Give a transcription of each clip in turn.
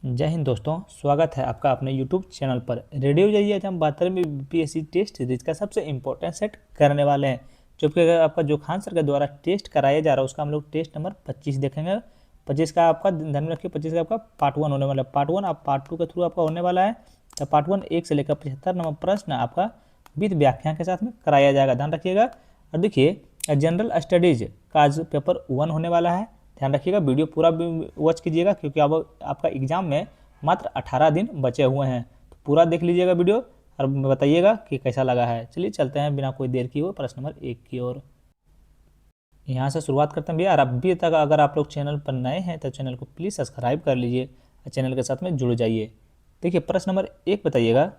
जय हिंद दोस्तों, स्वागत है आपका अपने YouTube चैनल पर। रेडियो जाइए, आज हम बात करेंगे बीपीएससी टेस्ट सीरीज का सबसे इम्पोर्टेंट सेट करने वाले हैं, जो कि अगर आपका जो खान सर के द्वारा टेस्ट कराया जा रहा है उसका हम लोग टेस्ट नंबर 25 देखेंगे। 25 का आपका ध्यान में रखिए, 25 का आपका पार्ट 1 होने वाला है। पार्ट 1 आप पार्ट 2 के थ्रू आपका होने वाला है। तो पार्ट 1 1 से लेकर 75 नंबर प्रश्न आपका विद व्याख्या के साथ में कराया जाएगा, ध्यान रखिएगा। और देखिए, जनरल स्टडीज का आज पेपर 1 होने वाला है, ध्यान रखिएगा। वीडियो पूरा वॉच कीजिएगा क्योंकि अब आपका एग्जाम में मात्र 18 दिन बचे हुए हैं, तो पूरा देख लीजिएगा वीडियो और बताइएगा कि कैसा लगा है। चलिए चलते हैं बिना कोई देर की हुए प्रश्न नंबर 1 की ओर। यहाँ से शुरुआत करते हैं भैया। और अभी तक अगर आप लोग चैनल पर नए हैं तो चैनल को प्लीज़ सब्सक्राइब कर लीजिए और चैनल के साथ में जुड़ जाइए। देखिए प्रश्न नंबर 1 बताइएगा।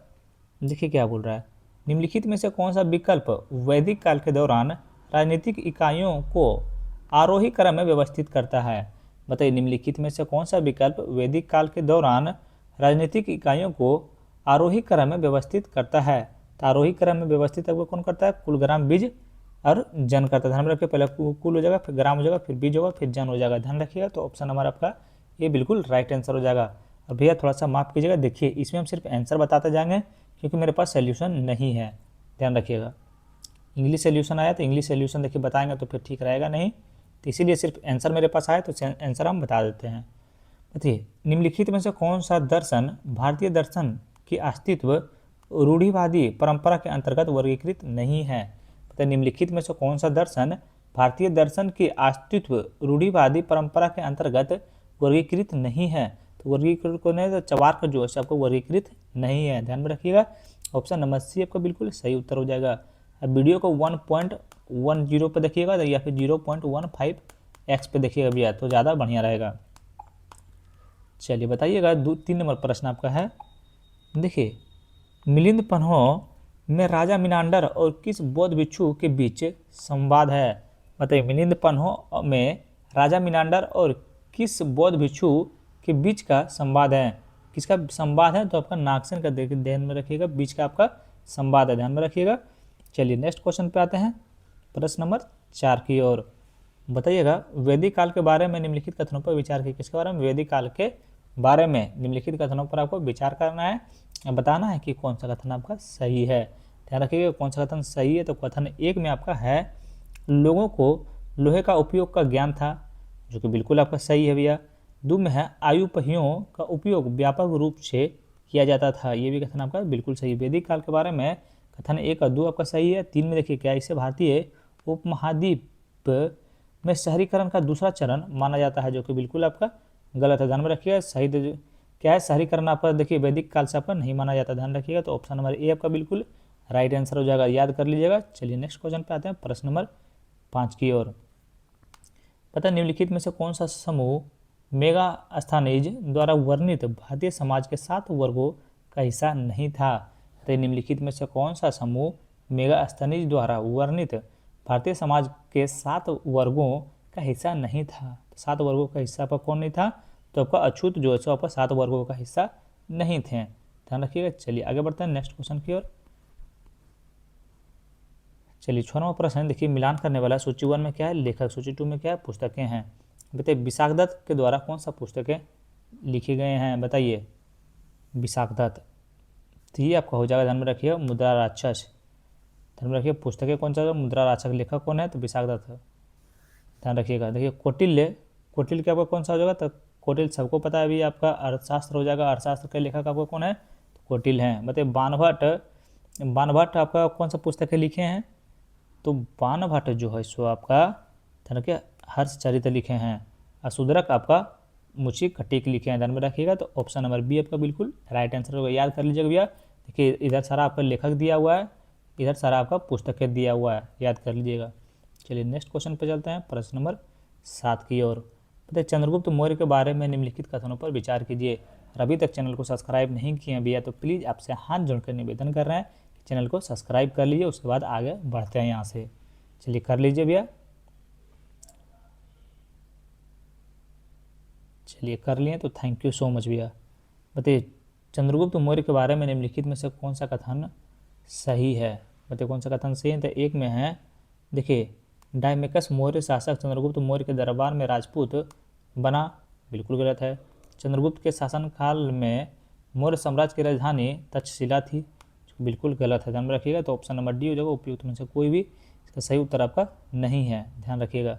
देखिए क्या बोल रहा है, निम्नलिखित में से कौन सा विकल्प वैदिक काल के दौरान राजनीतिक इकाइयों को आरोही क्रम में व्यवस्थित करता है। बताइए, निम्नलिखित में से कौन सा विकल्प वैदिक काल के दौरान राजनीतिक इकाइयों को आरोही क्रम में व्यवस्थित करता है। तो आरोही क्रम में व्यवस्थित आपको कौन करता है? कुल, ग्राम, बीज और जन करता है। ध्यान में रखिए, पहले कुल हो जाएगा, फिर ग्राम हो जाएगा, फिर बीज होगा, फिर जन हो जाएगा। ध्यान रखिएगा। तो ऑप्शन नंबर आपका ये बिल्कुल राइट आंसर हो जाएगा। और भैया थोड़ा सा माफ कीजिएगा, देखिए इसमें हम सिर्फ आंसर बताते जाएंगे क्योंकि मेरे पास सोल्यूशन नहीं है, ध्यान रखिएगा। इंग्लिश सोल्यूशन आया तो इंग्लिश सोल्यूशन देखिए बताएंगे तो फिर ठीक रहेगा नहीं, तो इसीलिए सिर्फ आंसर मेरे पास आया तो आंसर हम बता देते हैं। बताइए, निम्नलिखित में से कौन सा दर्शन भारतीय दर्शन की अस्तित्व रूढ़िवादी परंपरा के अंतर्गत वर्गीकृत नहीं है। बताइए, निम्नलिखित में से कौन सा दर्शन भारतीय दर्शन की अस्तित्व रूढ़िवादी परंपरा के अंतर्गत वर्गीकृत नहीं है। तो वर्गीकृत को नहीं, तो चवार्क जो है आपको वर्गीकृत नहीं है, ध्यान में रखिएगा। ऑप्शन नंबर सी आपका बिल्कुल सही उत्तर हो जाएगा। अब वीडियो को 1.10 पे देखिएगा या फिर 0.15x पे देखिएगा भैया, तो ज़्यादा बढ़िया रहेगा। चलिए बताइएगा, 3 नंबर प्रश्न आपका है। देखिए, मिलिंद पन्हो में राजा मिनांडर और किस बौद्ध भिक्षु के बीच संवाद है। बताइए, मिलिंद पन्हो में राजा मिनांडर और किस बौद्ध भिक्षु के बीच का संवाद है। किसका संवाद है? तो आपका नागसेन का ध्यान में रखिएगा, बीच का आपका संवाद है, ध्यान में रखिएगा। चलिए नेक्स्ट क्वेश्चन पे आते हैं, प्रश्न नंबर 4 की ओर। बताइएगा, वैदिक काल के बारे में निम्नलिखित कथनों पर विचार कीजिए। किसके बारे में? वैदिक काल के बारे में निम्नलिखित कथनों पर आपको विचार करना है, बताना है कि कौन सा कथन आपका सही है। ध्यान रखिएगा कौन सा कथन सही है। तो कथन 1 में आपका है, लोगों को लोहे का उपयोग का ज्ञान था, जो कि बिल्कुल आपका सही है भैया। 2 में है, आयु पहियों का उपयोग व्यापक रूप से किया जाता था, ये भी कथन आपका बिल्कुल सही है। वैदिक काल के बारे में कथन 1 और 2 आपका सही है। 3 में देखिए क्या, इसे भारतीय उपमहाद्वीप में शहरीकरण का दूसरा चरण माना जाता है, जो कि बिल्कुल आपका गलत है, ध्यान में रखिएगा। सही क्या है? शहरीकरण आपका देखिए वैदिक काल से आपका नहीं माना जाता, ध्यान रखिएगा। तो ऑप्शन नंबर ए आपका बिल्कुल राइट आंसर हो जाएगा, याद कर लीजिएगा। चलिए नेक्स्ट क्वेश्चन पे आते हैं, प्रश्न नंबर 5 की ओर। पता, निम्नलिखित में से कौन सा समूह मेगास्थनीज द्वारा वर्णित भारतीय समाज के 7 वर्गों का हिस्सा नहीं था। तो निम्नलिखित में से कौन सा समूह मेगास्थनीज द्वारा वर्णित भारतीय समाज के 7 वर्गों का हिस्सा नहीं था। 7 वर्गों का हिस्सा आपका कौन नहीं था? तो आपका अछूत जो है आपका 7 वर्गों का हिस्सा नहीं थे, ध्यान रखिएगा। चलिए आगे बढ़ते हैं नेक्स्ट क्वेश्चन की ओर। चलिए 6वां प्रश्न देखिए, मिलान करने वाला सूची 1 में क्या है? लेखक। सूची 2 में क्या है? पुस्तकें हैं। बताइए, विशाख दत्त के द्वारा कौन सा पुस्तकें लिखी गए हैं? बताइए, विशाख दत्त। तो ये आपका हो जाएगा, ध्यान में रखिए, मुद्रा राक्षस। ध्यान में रखिए, पुस्तकें कौन सा? मुद्रा राक्षस। लेखक कौन है? तो विशाख दत्त, ध्यान रखिएगा। देखिए कौटिल्य, कौटिल्य के आपका कौन सा हो जाएगा? तो कौटिल्य सबको पता है अभी, आपका अर्थशास्त्र हो जाएगा। अर्थशास्त्र के लेखक आपको कौन है? तो कौटिल्य हैं। बताइए, बाणभट्ट आपका कौन सा पुस्तकें लिखे हैं? तो बाणभट्ट जो है सो आपका ध्यान रखिए हर्षचरित्र लिखे हैं। अशूद्रक आपका मुची कटिक लिखे हैं, ध्यान में रखिएगा। तो ऑप्शन नंबर बी आपका बिल्कुल राइट आंसर होगा, याद कर लीजिएगा भैया। देखिए इधर सारा आपका लेखक दिया हुआ है, इधर सारा आपका पुस्तकें दिया हुआ है, याद कर लीजिएगा। चलिए नेक्स्ट क्वेश्चन पे चलते हैं, प्रश्न नंबर 7 की ओर। बताइए, चंद्रगुप्त मौर्य के बारे में निम्नलिखित कथनों पर विचार कीजिए। और अभी तक चैनल को सब्सक्राइब नहीं किए हैं भैया तो प्लीज़ आपसे हाथ जोड़कर निवेदन कर रहे हैं कि चैनल को सब्सक्राइब कर लीजिए, उसके बाद आगे बढ़ते हैं यहाँ से। चलिए कर लीजिए भैया। चलिए कर लिए तो थैंक यू सो मच भैया। बताइए, चंद्रगुप्त मौर्य के बारे में निम्नलिखित में से कौन सा कथन सही है? बताइए कौन सा कथन सही है? तो 1 में है, देखिए, डायमेकस मौर्य शासक चंद्रगुप्त मौर्य के दरबार में राजपूत बना, बिल्कुल गलत है। चंद्रगुप्त के शासनकाल में मौर्य साम्राज्य की राजधानी तक्षशिला थी, जो बिल्कुल गलत है, ध्यान में रखिएगा। तो ऑप्शन नंबर डी हो जाएगा, उपयुक्त में से कोई भी इसका सही उत्तर आपका नहीं है, ध्यान रखिएगा।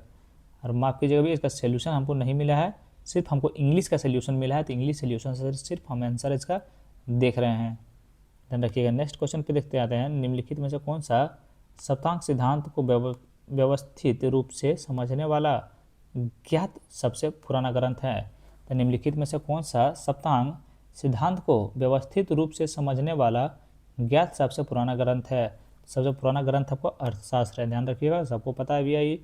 और माफ कीजिएगा भी, इसका सोल्यूशन हमको नहीं मिला है, सिर्फ हमको इंग्लिश का सोल्यूशन मिला है, तो इंग्लिश सोल्यूशन से सिर्फ हम आंसर इसका देख रहे हैं, ध्यान रखिएगा। नेक्स्ट क्वेश्चन पे देखते आते हैं, निम्नलिखित में से कौन सा सप्तांक सिद्धांत को व्यवस्थित रूप से समझने वाला ज्ञात सबसे पुराना ग्रंथ है? तो निम्नलिखित में से कौन सा सप्तांग सिद्धांत को व्यवस्थित रूप से समझने वाला ज्ञात सबसे पुराना ग्रंथ है? सबसे पुराना ग्रंथ आपको अर्थशास्त्र है, ध्यान रखिएगा, सबको पता है भी है। ये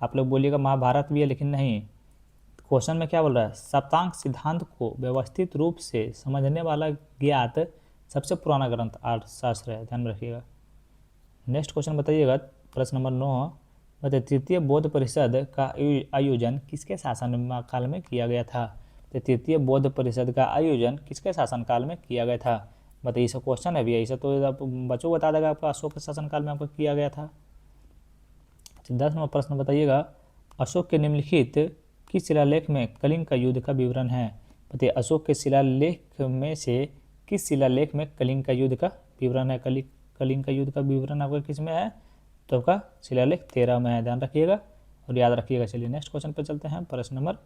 आप लोग बोलिएगा महाभारत भी है, लेकिन नहीं, क्वेश्चन में क्या बोल रहा है, सप्तांग सिद्धांत को व्यवस्थित रूप से समझने वाला ज्ञात सबसे पुराना ग्रंथ अर्थशास्त्र है, ध्यान रखिएगा। नेक्स्ट क्वेश्चन बताइएगा, प्रश्न नंबर 9, बताइए तृतीय बौद्ध परिषद का आयोजन किसके शासन काल में किया गया था? तो तृतीय बौद्ध परिषद का आयोजन किसके शासनकाल में किया गया था? बताइए, इसे क्वेश्चन है भी, ऐसा तो आप बच्चों को बता देगा आपका अशोक के शासनकाल में आपका किया गया था। 10 नंबर प्रश्न बताइएगा, अशोक के निम्नलिखित किस शिलालेख में कलिंग का युद्ध का विवरण है? बताइए, अशोक के शिलालेख में से किस शिलालेख में कलिंग का युद्ध का विवरण है? कलिंग का युद्ध का विवरण आपका किस में है? तो आपका शिलालेख 13 में है, ध्यान रखिएगा और याद रखिएगा। चलिए नेक्स्ट क्वेश्चन पर चलते हैं, प्रश्न नंबर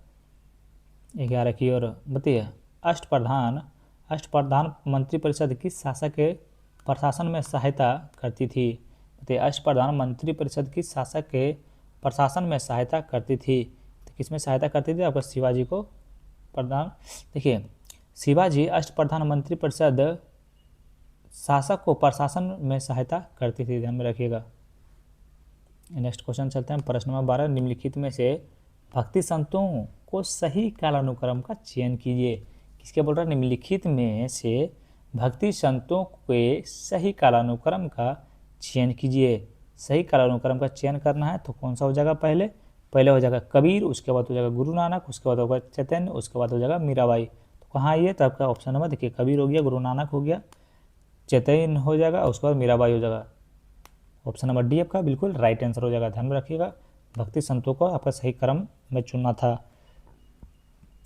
11 की ओर। बताइए, अष्टप्रधान मंत्रिपरिषद किस शासक के प्रशासन में सहायता करती थी? बताइए, अष्टप्रधान मंत्रिपरिषद किस शासक के प्रशासन में सहायता करती थी? तो किस में सहायता करती थी? आपका शिवाजी को प्रधान। देखिए, शिवाजी अष्टप्रधान मंत्रिपरिषद शासक को प्रशासन में सहायता करती थी, ध्यान में रखिएगा। नेक्स्ट क्वेश्चन चलते हैं, प्रश्न नंबर 12, निम्नलिखित में से भक्ति संतों को सही कालानुक्रम का चयन कीजिए। किसके बोल रहा है? निम्नलिखित में से भक्ति संतों के सही कालानुक्रम का चयन कीजिए। सही कालानुक्रम का चयन करना है तो कौन सा हो जाएगा? पहले हो जाएगा कबीर, उसके बाद हो जाएगा गुरु नानक, उसके बाद होगा चैतन्य, उसके बाद हो जाएगा मीराबाई। तो कहाँ ये? तो आपका ऑप्शन नंबर देखिए, कबीर हो गया, गुरु नानक हो गया, चैतन्य हो जाएगा, उसके बाद मीराबाई हो जाएगा। ऑप्शन नंबर डी आपका बिल्कुल राइट आंसर हो जाएगा, ध्यान में रखिएगा। भक्ति संतों को आपका सही क्रम में चुनना था।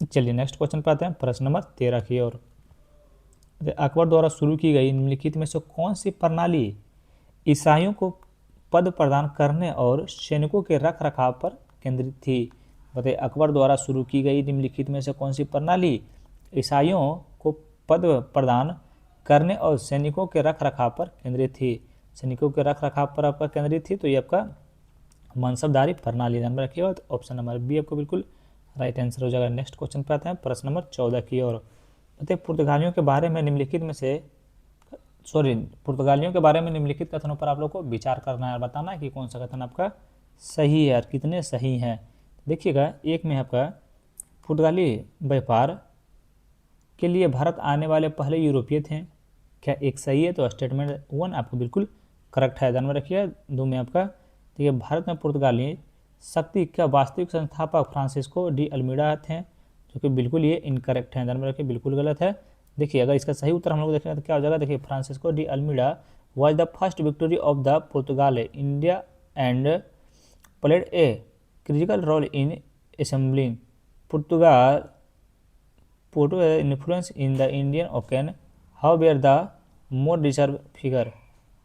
चलिए नेक्स्ट क्वेश्चन पे आते हैं, प्रश्न नंबर 13 की ओर। अकबर द्वारा शुरू की गई निम्नलिखित में से कौन सी प्रणाली ईसाइयों को पद प्रदान करने और सैनिकों के रख रखाव पर केंद्रित थी? बताइए, अकबर द्वारा शुरू की गई निम्नलिखित में से कौन सी प्रणाली ईसाइयों को पद प्रदान करने और सैनिकों के रख रखाव पर केंद्रित थी? सैनिकों के रख रखाव पर आपका केंद्रित थी, तो ये आपका मनसबदारी प्रणाली, ध्यान में रखिएगा। तो ऑप्शन नंबर बी आपको बिल्कुल राइट आंसर हो जाएगा। नेक्स्ट क्वेश्चन पे आते हैं, प्रश्न नंबर 14 की ओर। बताइए, पुर्तगालियों के बारे में निम्नलिखित निम्नलिखित कथनों पर आप लोग को विचार करना है, बताना है कि कौन सा कथन आपका सही है और कितने सही हैं। देखिएगा, एक में आपका पुर्तगाली व्यापार के लिए भारत आने वाले पहले यूरोपीय थे, क्या एक सही है? तो स्टेटमेंट 1 आपको बिल्कुल करेक्ट है, ध्यान में रखिए। 2 में आपका देखिए, भारत में पुर्तगाली शक्ति का वास्तविक संस्थापक फ्रांसिस्को डी अल्मीडा थे, जो कि बिल्कुल ये इनकरेक्ट है, ध्यान में रखिए, बिल्कुल गलत है। देखिए, अगर इसका सही उत्तर हम लोग देखेंगे तो क्या हो जाएगा? देखिए, Francisco de Almeida was the first victory of the Portugal India and played a critical role in assembling Portugal influence in the Indian Ocean, however, the more deserved figure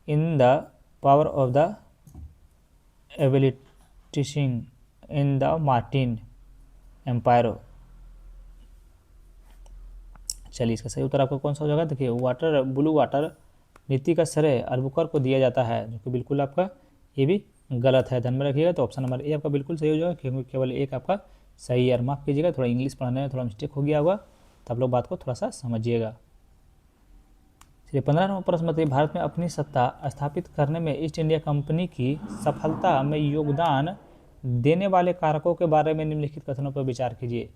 in the power of the establishing in the Martin Empire। चलिए, इसका सही उत्तर आपका कौन सा हो जाएगा? देखिए, blue water नीति का श्रेय अल्बुकर्क को दिया जाता है, जो कि बिल्कुल आपका ये भी गलत है, ध्यान में रखिएगा। तो ऑप्शन नंबर ए आपका बिल्कुल सही हो जाएगा, क्योंकि केवल एक आपका सही है। माफ़ कीजिएगा, थोड़ा इंग्लिश पढ़ने में थोड़ा मिस्टेक हो गया होगा, तो आप लोग बात को थोड़ा सा समझिएगा। चलिए 15 नंबर प्रश्न बताइए, भारत में अपनी सत्ता स्थापित करने में ईस्ट इंडिया कंपनी की सफलता में योगदान देने वाले कारकों के बारे में निम्नलिखित कथनों पर विचार कीजिए।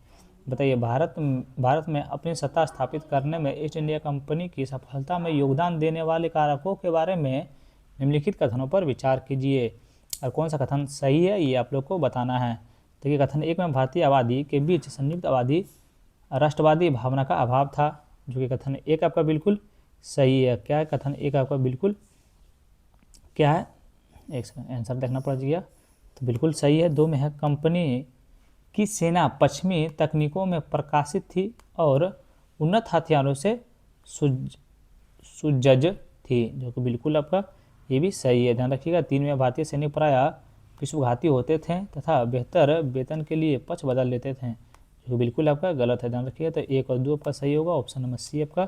बताइए, भारत में अपनी सत्ता स्थापित करने में ईस्ट इंडिया कंपनी की सफलता में योगदान देने वाले कारकों के बारे में निम्नलिखित कथनों पर विचार कीजिए, और कौन सा कथन सही है ये आप लोग को बताना है। देखिए, कथन 1 में भारतीय आबादी के बीच संयुक्त आबादी राष्ट्रवादी भावना का अभाव था, जो कि कथन 1 आपका बिल्कुल सही है। क्या है? कथन 1 आपका बिल्कुल क्या है? एक सेकंड, आंसर देखना पड़ गया, तो बिल्कुल सही है। 2 में है कंपनी की सेना पश्चिमी तकनीकों में प्रकाशित थी और उन्नत हथियारों से सुसज्ज थी, जो कि बिल्कुल आपका ये भी सही है। ध्यान रखिएगा, 3 में भारतीय सैनिक प्रायः विश्वघाती होते थे तथा बेहतर वेतन के लिए पक्ष बदल लेते थे, जो कि बिल्कुल आपका गलत है। ध्यान रखिएगा, तो 1 और 2 आपका सही होगा। ऑप्शन नंबर सी आपका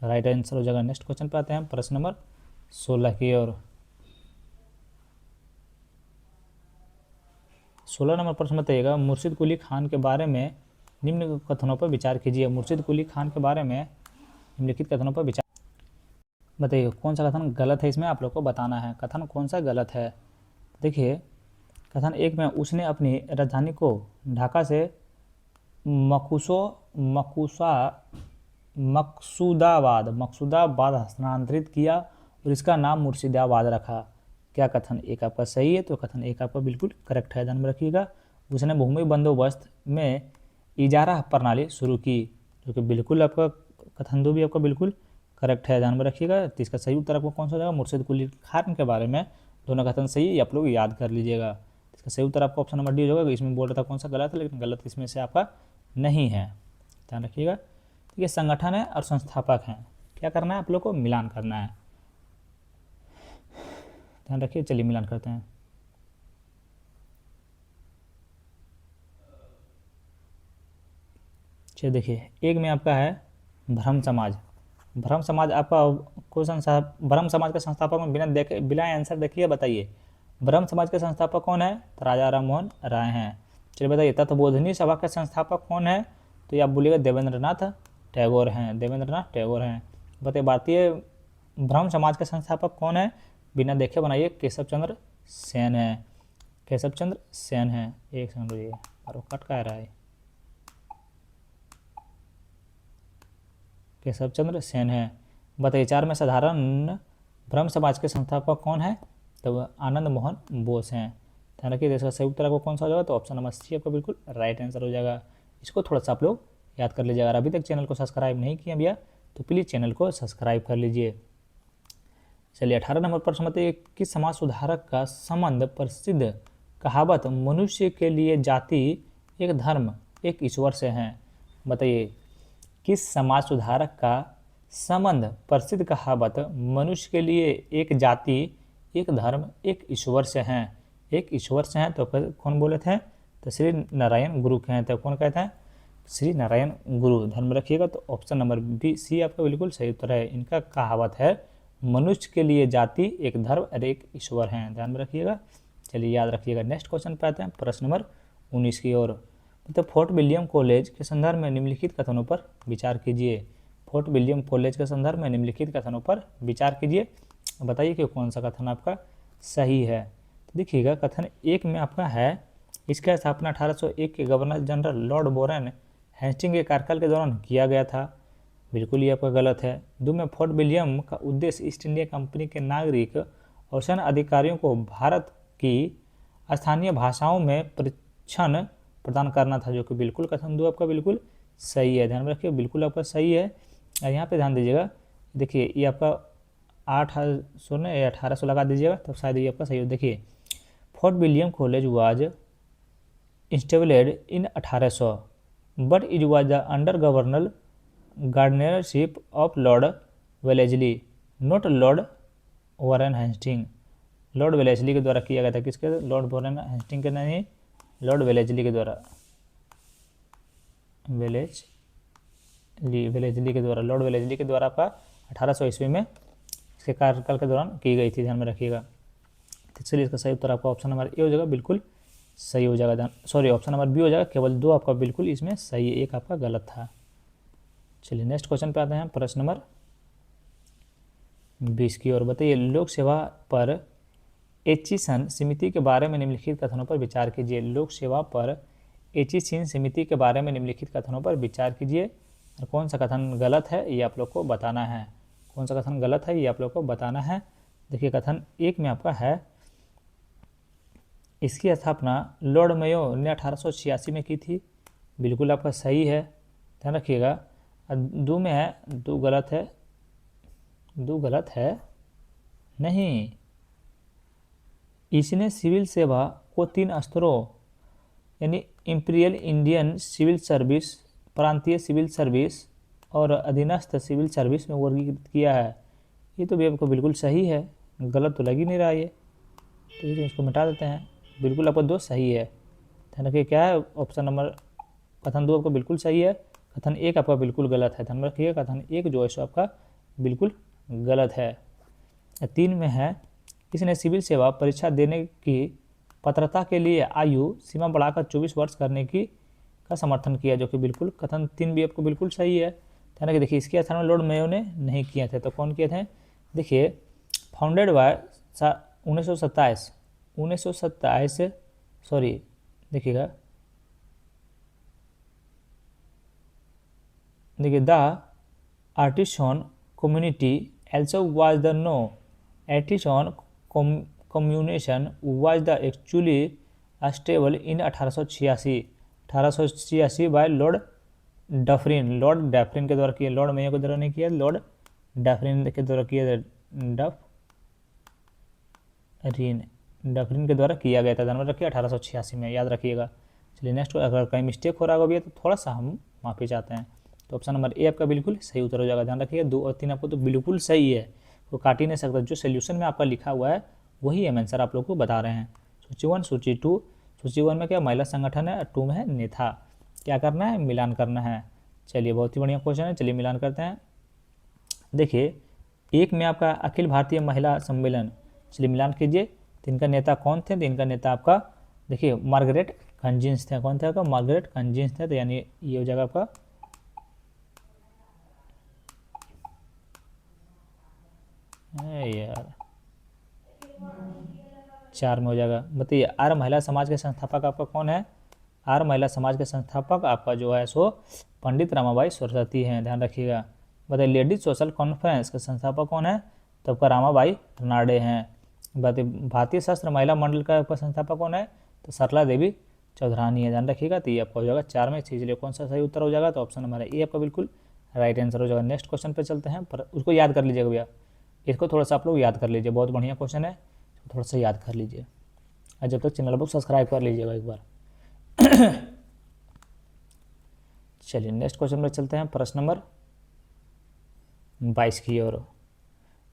राइट आंसर हो जाएगा। नेक्स्ट क्वेश्चन पे आते हैं, प्रश्न नंबर 16 की ओर। 16 नंबर प्रश्न बताइएगा, मुर्शिद कुली खान के बारे में निम्न कथनों पर विचार कीजिए। मुर्शिद कुली खान के बारे में निम्नलिखित कथनों पर विचार बताइए, कौन सा कथन गलत है, इसमें आप लोग को बताना है कथन कौन सा गलत है। देखिए, कथन 1 में उसने अपनी राजधानी को ढाका से मकसूदाबाद स्थानांतरित किया और इसका नाम मुर्शिदाबाद रखा। क्या कथन 1 आपका सही है? तो कथन 1 आपका बिल्कुल करेक्ट है। ध्यान में रखिएगा, उसने भूमि बंदोबस्त में इजारा प्रणाली शुरू की, जो कि बिल्कुल आपका कथन 2 भी आपका बिल्कुल करेक्ट है। ध्यान में रखिएगा, तो इसका सही उत्तर आपको कौन सा हो जाएगा? मुर्शिद कुली खान के बारे में दोनों कथन सही है, आप लोग याद कर लीजिएगा। इसका सही उत्तर आपका ऑप्शन नंबर डी हो जाएगा। इसमें बोल रहा था कौन सा गलत है, लेकिन गलत इसमें से आपका नहीं है। ध्यान रखिएगा, ठीक है। संगठन है और संस्थापक हैं, क्या करना है आप लोग को? मिलान करना है। ध्यान रखिए, चलिए मिलान करते हैं। चलिए देखिए, 1 में आपका है ब्रह्म समाज। ब्रह्म समाज आपका क्वेश्चन ब्रह्म समाज के संस्थापक में बिना आंसर देखिए बताइए, ब्रह्म समाज के संस्थापक कौन है? तो राजा राम मोहन राय हैं। चलिए बताइए, तत्वबोधिनी सभा के संस्थापक कौन है? तो ये आप बोलिएगा देवेंद्रनाथ टैगोर हैं। देवेंद्रनाथ टैगोर हैं। बताइए, भारतीय ब्रह्म समाज के संस्थापक कौन है? बिना देखे बनाइए, केशव चंद्र सेन है। केशव चंद्र सेन है। एक सेकंड रुकिए, और कट का रहा है। केशव चंद्र सेन है। बताइए, 4 में साधारण ब्रह्म समाज के संस्थापक कौन है? तो आनंद मोहन बोस हैं। ध्यान रखिए, इसका सही उत्तर आपको कौन सा हो जाएगा? तो ऑप्शन नंबर सी आपका बिल्कुल राइट आंसर हो जाएगा। इसको थोड़ा सा आप लोग याद कर लीजिएगा। अभी तक चैनल को सब्सक्राइब नहीं किया भैया तो प्लीज़ चैनल को सब्सक्राइब कर लीजिए। चलिए, 18 नंबर प्रश्न बताइए, किस समाज सुधारक का संबंध प्रसिद्ध कहावत मनुष्य के लिए जाति एक धर्म एक ईश्वर से है? बताइए, किस समाज सुधारक का संबंध प्रसिद्ध कहावत मनुष्य के लिए एक जाति एक धर्म एक ईश्वर से हैं? एक ईश्वर से हैं तो कौन बोले थे? तो श्री नारायण गुरु के हैं। तो कौन कहते हैं? श्री नारायण गुरु। ध्यान में रखिएगा, तो ऑप्शन नंबर बी सी आपका बिल्कुल सही उत्तर है। इनका कहावत है, मनुष्य के लिए जाति एक धर्म और एक ईश्वर हैं। ध्यान में रखिएगा, चलिए याद रखिएगा। नेक्स्ट क्वेश्चन पे आते हैं, प्रश्न नंबर 19 की ओर। तो फोर्ट विलियम कॉलेज के संदर्भ में निम्नलिखित कथनों पर विचार कीजिए। फोर्ट विलियम कॉलेज के संदर्भ में निम्नलिखित कथनों पर विचार कीजिए, बताइए कि कौन सा कथन आपका सही है। तो देखिएगा, कथन 1 में आपका है, इसका स्थापना 1801 के governor general Lord Warren Hastings के कार्यकाल के दौरान किया गया था, बिल्कुल ये आपका गलत है। 2 में फोर्ट विलियम का उद्देश्य ईस्ट इंडिया कंपनी के नागरिक और सैन्य अधिकारियों को भारत की स्थानीय भाषाओं में प्रशिक्षण प्रदान करना था, जो कि बिल्कुल कथन 2 आपका बिल्कुल सही है। ध्यान रखिए, बिल्कुल आपका सही है। और यहाँ पे ध्यान दीजिएगा, देखिए ये आपका 800 या 1800 लगा दीजिएगा, तब शायद ये आपका सही हो। देखिए, Fort William College was established in 1800 but it was the under governor generalship of Lord Wellesley not Lord Warren Hasting. Lord Wellesley के द्वारा किया गया था। किसके? लॉर्ड वॉरेन हेस्टिंग के नहीं, लॉर्ड वेलेस्ली के द्वारा। वेलेस्ली के द्वारा, लॉर्ड वेलेस्ली के द्वारा आपका 1800 ईस्वी में इसके कार्यकाल के दौरान की गई थी। ध्यान में रखिएगा। तो चलिए, इसका सही उत्तर आपका ऑप्शन नंबर ए हो जाएगा, बिल्कुल सही हो जाएगा। सॉरी, ऑप्शन नंबर बी हो जाएगा, केवल 2 आपका बिल्कुल इसमें सही है, 1 आपका गलत था। चलिए नेक्स्ट क्वेश्चन पे आते हैं, प्रश्न नंबर 20 की ओर। बताइए, लोक सेवा पर एचिसन समिति के बारे में निम्नलिखित कथनों पर विचार कीजिए। लोक सेवा पर एचिसन समिति के बारे में निम्नलिखित कथनों पर विचार कीजिए, और कौन सा कथन गलत है ये आप लोग को बताना है। कौन सा कथन गलत है ये आप लोग को बताना है। देखिए, कथन 1 में आपका है, इसकी स्थापना लॉर्ड मेयो ने 1886 में की थी, बिल्कुल आपका सही है। ध्यान रखिएगा। 2 में है, 2 गलत है, 2 गलत है नहीं। इसने सिविल सेवा को 3 स्तरों यानी इंपीरियल इंडियन सिविल सर्विस, प्रांतीय सिविल सर्विस और अधीनस्थ सिविल सर्विस में वर्गीकृत किया है। ये तो भी आपको बिल्कुल सही है, गलत तो लग ही नहीं रहा ये, तो ये इसको मिटा देते हैं। बिल्कुल आपका 2 सही है। ध्यान रखिए क्या है ऑप्शन नंबर, कथन 2 आपका बिल्कुल सही है, कथन 1 आपका बिल्कुल गलत है। ध्यान रखिए कथन 1 जो है सो आपका बिल्कुल गलत है। 3 में है, इसने सिविल सेवा परीक्षा देने की पात्रता के लिए आयु सीमा बढ़ाकर 24 वर्ष करने की का समर्थन किया, जो कि बिल्कुल कथन 3 भी आपको बिल्कुल सही है। ध्यान रखिए देखिए इसके स्थान में लॉर्ड मेयो ने नहीं किए थे, तो कौन किए थे? देखिए फाउंडेड बाय 1927 सॉरी देखिएगा, देखिए the artisan community also was the no artisan communion was the actually stable in 1886 by Lord Dufferin. Lord Dufferin के द्वारा किया, लॉर्ड मेयो के द्वारा नहीं किया, लॉर्ड डैफरिन के द्वारा किया, डफरिन के द्वारा किया गया था। ध्यान में रखिए 1886 में, याद रखिएगा। चलिए नेक्स्ट, अगर कहीं मिस्टेक हो रहा होगा तो थोड़ा सा हम माफ़ी चाहते हैं। तो ऑप्शन नंबर ए आपका बिल्कुल सही उत्तर हो जाएगा। ध्यान रखिएगा 2 और 3 आपको तो बिल्कुल सही है, वो काट ही नहीं सकता। जो सोल्यूशन में आपका लिखा हुआ है वही हम आंसर आप लोग को बता रहे हैं। सूची 1, सूची 2, सूची 1 में क्या महिला संगठन है और 2 में है नेता। क्या करना है? मिलान करना है। चलिए बहुत ही बढ़िया क्वेश्चन है, चलिए मिलान करते हैं। देखिए 1 में आपका अखिल भारतीय महिला सम्मेलन, चलिए मिलान कीजिए। तो इनका नेता कौन थे? तो इनका नेता आपका देखिए मार्गरेट कंजिंस थे। कौन थे आपका? मार्गरेट कंजिंस थे। तो यानी ये हो जाएगा आपका यार 4 में हो जाएगा। बताइए आर्य महिला समाज के संस्थापक आपका कौन है? आर्य महिला समाज के संस्थापक आपका जो है सो पंडित रमाबाई सरस्वती हैं। ध्यान रखिएगा। बताइए लेडीज सोशल कॉन्फ्रेंस के संस्थापक कौन है? तो आपका रामाबाई रनाडे हैं। बताइए भारतीय शस्त्र महिला मंडल का आपका संस्थापक कौन है? तो सरला देवी चौधरानी है। ध्यान रखिएगा। तो ये आपका हो जाएगा 4 में। इसलिए कौन सा सही उत्तर हो जाएगा? तो ऑप्शन नंबर ए आपका बिल्कुल राइट आंसर हो जाएगा। नेक्स्ट क्वेश्चन पे चलते हैं, पर उसको याद कर लीजिएगा भैया, इसको थोड़ा सा आप लोग याद कर लीजिए, बहुत बढ़िया क्वेश्चन है, थोड़ा सा याद कर लीजिए और जब तक चैनल को सब्सक्राइब कर लीजिएगा एक बार। चलिए नेक्स्ट क्वेश्चन में चलते हैं, प्रश्न नंबर 22 की ओर।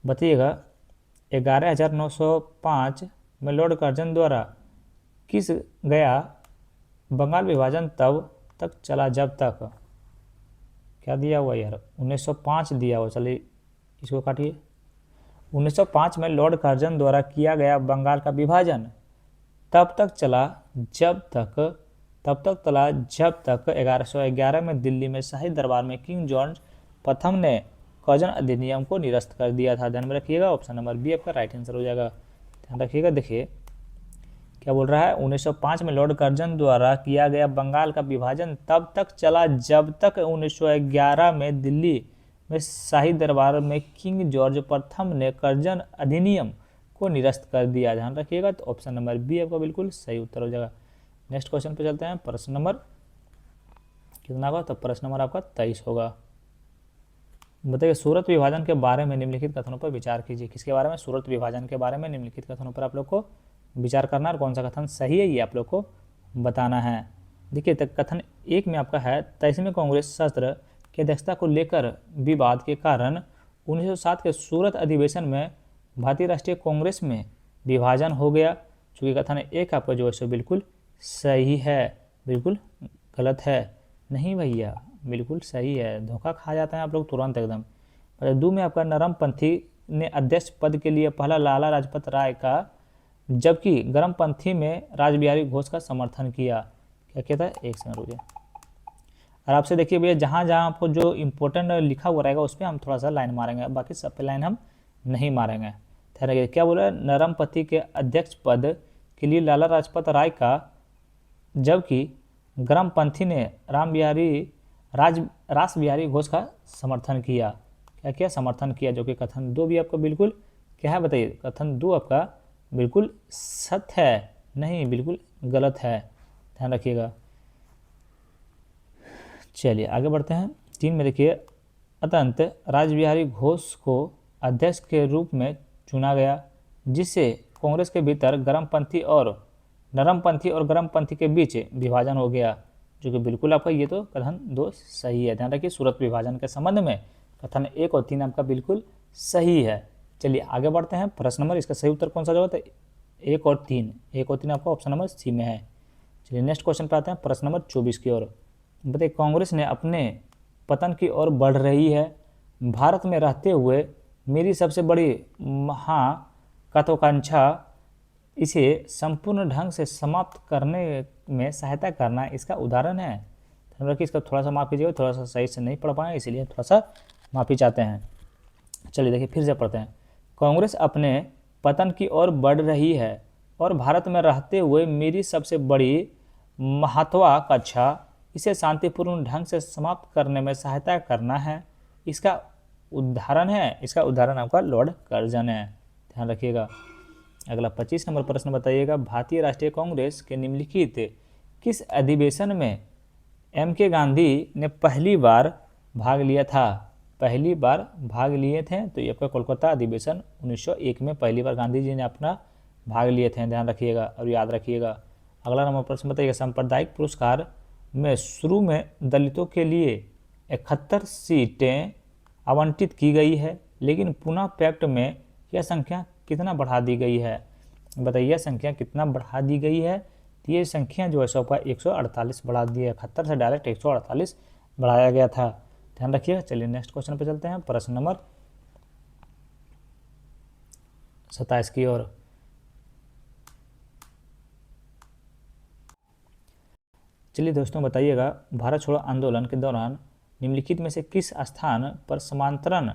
बताइएगा 11,905 में लॉर्ड कर्जन द्वारा किस गया बंगाल विभाजन तब तक चला जब तक, क्या दिया हुआ यार? 1905 दिया हुआ। चलिए इसको काटिए। 1905 में लॉर्ड कर्जन द्वारा किया गया बंगाल का विभाजन तब तक चला जब तक 1111 में दिल्ली में शाही दरबार में किंग जॉर्ज प्रथम ने कर्जन अधिनियम को निरस्त कर दिया था। ध्यान में रखिएगा। ऑप्शन नंबर बी आपका राइट आंसर हो जाएगा। ध्यान रखिएगा। देखिए क्या बोल रहा है? 1905 में लॉर्ड कर्जन द्वारा किया गया बंगाल का विभाजन तब तक चला जब तक 1911 में दिल्ली में शाही दरबार में किंग जॉर्ज प्रथम ने कर्जन अधिनियम को निरस्त कर दिया। ध्यान रखिएगा। तो ऑप्शन नंबर बी आपका बिल्कुल सही उत्तर हो जाएगा। नेक्स्ट क्वेश्चन पे चलते हैं। प्रश्न नंबर कितना होगा? तो प्रश्न नंबर आपका 23 होगा। बताइए सूरत विभाजन के बारे में निम्नलिखित कथनों पर विचार कीजिए। किसके बारे में? सूरत विभाजन के बारे में निम्नलिखित कथनों पर आप लोग को विचार करना और कौन सा कथन सही है ये आप लोग को बताना है। देखिए कथन 1 में आपका है 23वीं कांग्रेस सत्र की अध्यक्षता को लेकर विवाद के कारण 1907 के सूरत अधिवेशन में भारतीय राष्ट्रीय कांग्रेस में विभाजन हो गया। चूँकि कथन 1 आपका जो है सो बिल्कुल सही है, बिल्कुल गलत है नहीं भैया, बिल्कुल सही है। धोखा खा जाते हैं आप लोग तुरंत एकदम। 2 में आपका नरमपंथी ने अध्यक्ष पद के लिए पहला लाला लाजपत राय का, जबकि गरमपंथी में रासबिहारी घोष का समर्थन किया। क्या कहता है? एक सेकंड रुकिए। और आपसे देखिए भैया जहाँ जहाँ आपको जो इम्पोर्टेंट लिखा हुआ रहेगा उस पर हम थोड़ा सा लाइन मारेंगे, बाकी सब पे लाइन हम नहीं मारेंगे। ठहरिए। क्या बोला? नरमपंथी के अध्यक्ष पद के लिए लाला लाजपत राय का, जबकि गरमपंथी ने रासबिहारी घोष का समर्थन किया। क्या किया? समर्थन किया। जो कि कथन 2 भी आपका बिल्कुल क्या है? बताइए। कथन 2 आपका बिल्कुल सत्य है नहीं, बिल्कुल गलत है। ध्यान रखिएगा। चलिए आगे बढ़ते हैं। 3 में देखिए अतंत रासबिहारी घोष को अध्यक्ष के रूप में चुना गया, जिससे कांग्रेस के भीतर गरमपंथी और नरमपंथी और गर्मपंथी के बीच विभाजन हो गया, जो कि बिल्कुल आपका ये तो कथन 2 सही है। ध्यान रखिए सूरत विभाजन के संबंध में कथन 1 और 3 आपका बिल्कुल सही है। चलिए आगे बढ़ते हैं। प्रश्न नंबर, इसका सही उत्तर कौन सा होगा? 1 और 3, 1 और 3 आपका ऑप्शन नंबर सी में है। चलिए नेक्स्ट क्वेश्चन पे आते हैं, प्रश्न नंबर 24 की ओर। बताइए, कांग्रेस ने अपने पतन की ओर बढ़ रही है, भारत में रहते हुए मेरी सबसे बड़ी महात्वाकांक्षा इसे संपूर्ण ढंग से समाप्त करने में सहायता करना इसका उदाहरण है। ध्यान रखिए, इसका थोड़ा सा माफ़ कीजिएगा, थोड़ा सा सही से नहीं पढ़ पाए इसीलिए थोड़ा सा माफ़ी चाहते हैं। चलिए देखिए फिर से पढ़ते हैं। कांग्रेस अपने पतन की ओर बढ़ रही है और भारत में रहते हुए मेरी सबसे बड़ी महत्वाकांक्षा इसे शांतिपूर्ण ढंग से समाप्त करने में सहायता करना है, इसका उदाहरण है। इसका उदाहरण आपका लॉर्ड कर्जन है। ध्यान रखिएगा। अगला 25 नंबर प्रश्न बताइएगा, भारतीय राष्ट्रीय कांग्रेस के निम्नलिखित किस अधिवेशन में M.K. गांधी ने पहली बार भाग लिया था? पहली बार भाग लिए थे तो ये आपका कोलकाता अधिवेशन 1901 में पहली बार गांधी जी ने अपना भाग लिए थे। ध्यान रखिएगा और याद रखिएगा। अगला नंबर प्रश्न बताइएगा, सांप्रदायिक पुरस्कार में शुरू में दलितों के लिए 71 सीटें आवंटित की गई है, लेकिन पुनः पैक्ट में यह संख्या कितना बढ़ा दी गई है? बताइए यह संख्या कितना बढ़ा दी गई है? तो ये संख्या जो है सौ का 148 बढ़ा दी है। 71 से डायरेक्ट 148 बढ़ाया गया था। ध्यान रखिएगा। चलिए नेक्स्ट क्वेश्चन पे चलते हैं, प्रश्न नंबर 27 की ओर। चलिए दोस्तों बताइएगा, भारत छोड़ो आंदोलन के दौरान निम्नलिखित में से किस स्थान पर समांतरण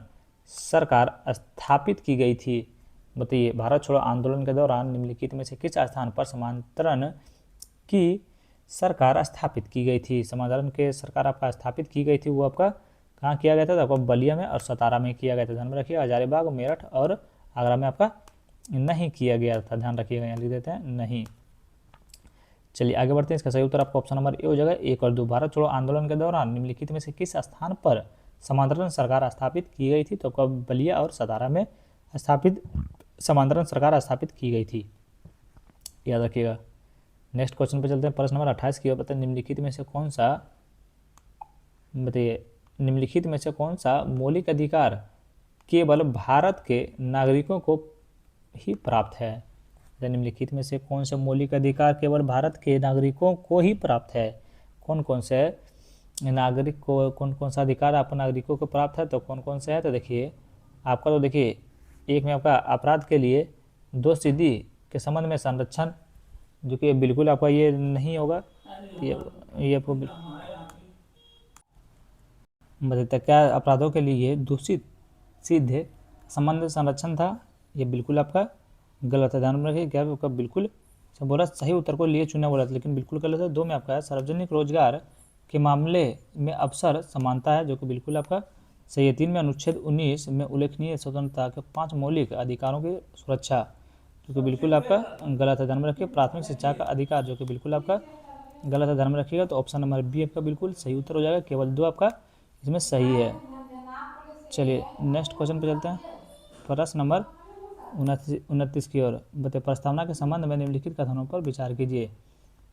सरकार स्थापित की गई थी? बताइए, भारत छोड़ो आंदोलन के दौरान निम्नलिखित में से किस स्थान पर समांतरण की सरकार स्थापित की गई थी? समांतरण के सरकार आपका स्थापित की गई थी, वो आपका कहाँ किया गया था? तो आपका बलिया में और सतारा में किया गया था। ध्यान में रखिएगा। हजारीबाग, मेरठ और आगरा में आपका नहीं किया गया था। ध्यान रखिएगा, यहाँ लिख देते हैं नहीं। चलिए आगे बढ़ते हैं। इसका सही उत्तर आपका ऑप्शन नंबर ए हो जाएगा, 1 और 2। भारत छोड़ो आंदोलन के दौरान निम्नलिखित में से किस स्थान पर समांतरण सरकार स्थापित की गई थी? तो आपका बलिया और सतारा में स्थापित समांतरण सरकार स्थापित की गई थी, याद रखिएगा। नेक्स्ट क्वेश्चन पे चलते हैं, प्रश्न नंबर 28 की ओर। बताइए, निम्नलिखित में से कौन सा निम्नलिखित में से कौन सा मौलिक अधिकार केवल भारत के नागरिकों को ही प्राप्त है? निम्नलिखित में से कौन से मौलिक अधिकार केवल भारत के नागरिकों को ही प्राप्त है? कौन कौन से नागरिक को कौन कौन सा अधिकार आपको नागरिकों को प्राप्त है? तो कौन कौन से है? तो देखिए आपका, तो देखिए एक में आपका अपराध के लिए दोषसिद्धि के संबंध में संरक्षण, जो कि बिल्कुल आपका ये नहीं होगा। ये आपको बताता क्या अपराधों के लिए दूषित सिद्ध संबंध संरक्षण था, ये बिल्कुल आपका गलत है। ध्यान में रखिए। क्या आपका बिल्कुल बोला सही उत्तर को लिए चुना बोला था, लेकिन बिल्कुल गलत है। 2 में आपका है, सार्वजनिक रोजगार के मामले में अवसर समानता है, जो कि बिल्कुल आपका सही है। 3 में अनुच्छेद 19 में उल्लेखनीय स्वतंत्रता के 5 मौलिक अधिकारों की सुरक्षा, जो कि बिल्कुल आपका गलत है। ध्यान में रखिए। प्राथमिक शिक्षा का अधिकार, जो कि बिल्कुल आपका गलत है। ध्यान में रखिएगा। तो ऑप्शन नंबर बी आपका बिल्कुल सही उत्तर हो जाएगा। केवल 2 आपका इसमें सही है। चलिए नेक्स्ट क्वेश्चन पे चलते हैं, प्रश्न नंबर 29 की ओर। बताइए, प्रस्तावना के संबंध में निम्नलिखित कथनों पर विचार कीजिए।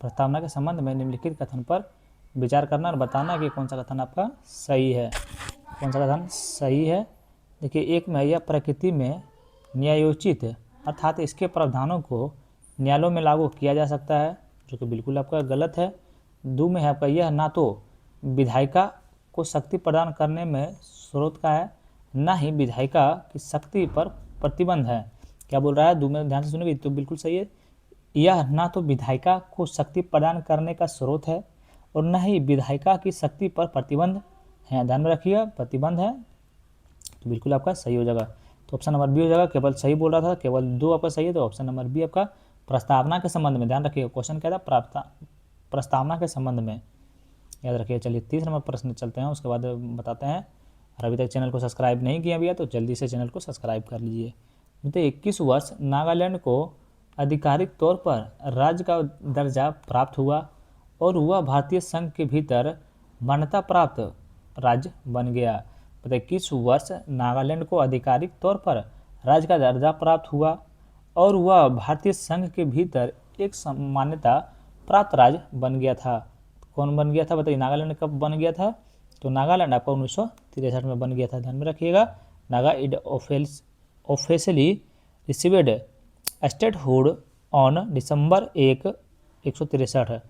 प्रस्तावना के संबंध में निम्नलिखित कथन पर विचार करना और बताना कि कौन सा कथन आपका सही है। कौन सा कथन सही है? देखिए, 1 में यह प्रकृति में न्यायोचित अर्थात इसके प्रावधानों को न्यायालयों में लागू किया जा सकता है, जो कि बिल्कुल आपका गलत है। 2 में है आपका, यह ना तो विधायिका को शक्ति प्रदान करने में स्रोत का है, ना ही विधायिका की शक्ति पर प्रतिबंध है। क्या बोल रहा है? 2 में ध्यान से सुनेंगे तो बिल्कुल सही है। यह ना तो विधायिका को शक्ति प्रदान करने का स्रोत है और न ही विधायिका की शक्ति पर प्रतिबंध है। ध्यान में रखिएगा, प्रतिबंध है, तो बिल्कुल आपका सही हो जाएगा। तो ऑप्शन नंबर बी हो जाएगा। केवल सही बोल रहा था, केवल 2 आपका सही है, तो ऑप्शन नंबर बी आपका प्रस्तावना के संबंध में। ध्यान रखिएगा, क्वेश्चन क्या था? प्रस्तावना के संबंध में, याद रखिए। चलिए 30 नंबर प्रश्न चलते हैं, उसके बाद बताते हैं। और अभी तक चैनल को सब्सक्राइब नहीं किया भैया तो जल्दी से चैनल को सब्सक्राइब कर लीजिए। तो 21 वर्ष नागालैंड को आधिकारिक तौर पर राज्य का दर्जा प्राप्त हुआ और वह भारतीय संघ के भीतर मान्यता प्राप्त राज्य बन गया। तो 21 वर्ष नागालैंड को आधिकारिक तौर पर राज्य का दर्जा प्राप्त हुआ और वह भारतीय संघ के भीतर एक मान्यता प्राप्त राज्य बन गया था। कौन बन गया था बताइए, नागालैंड कब बन गया था? तो नागालैंड आपका 1963 में बन गया था, ध्यान में रखिएगा। Naga it officially received statehood on December 1 1963,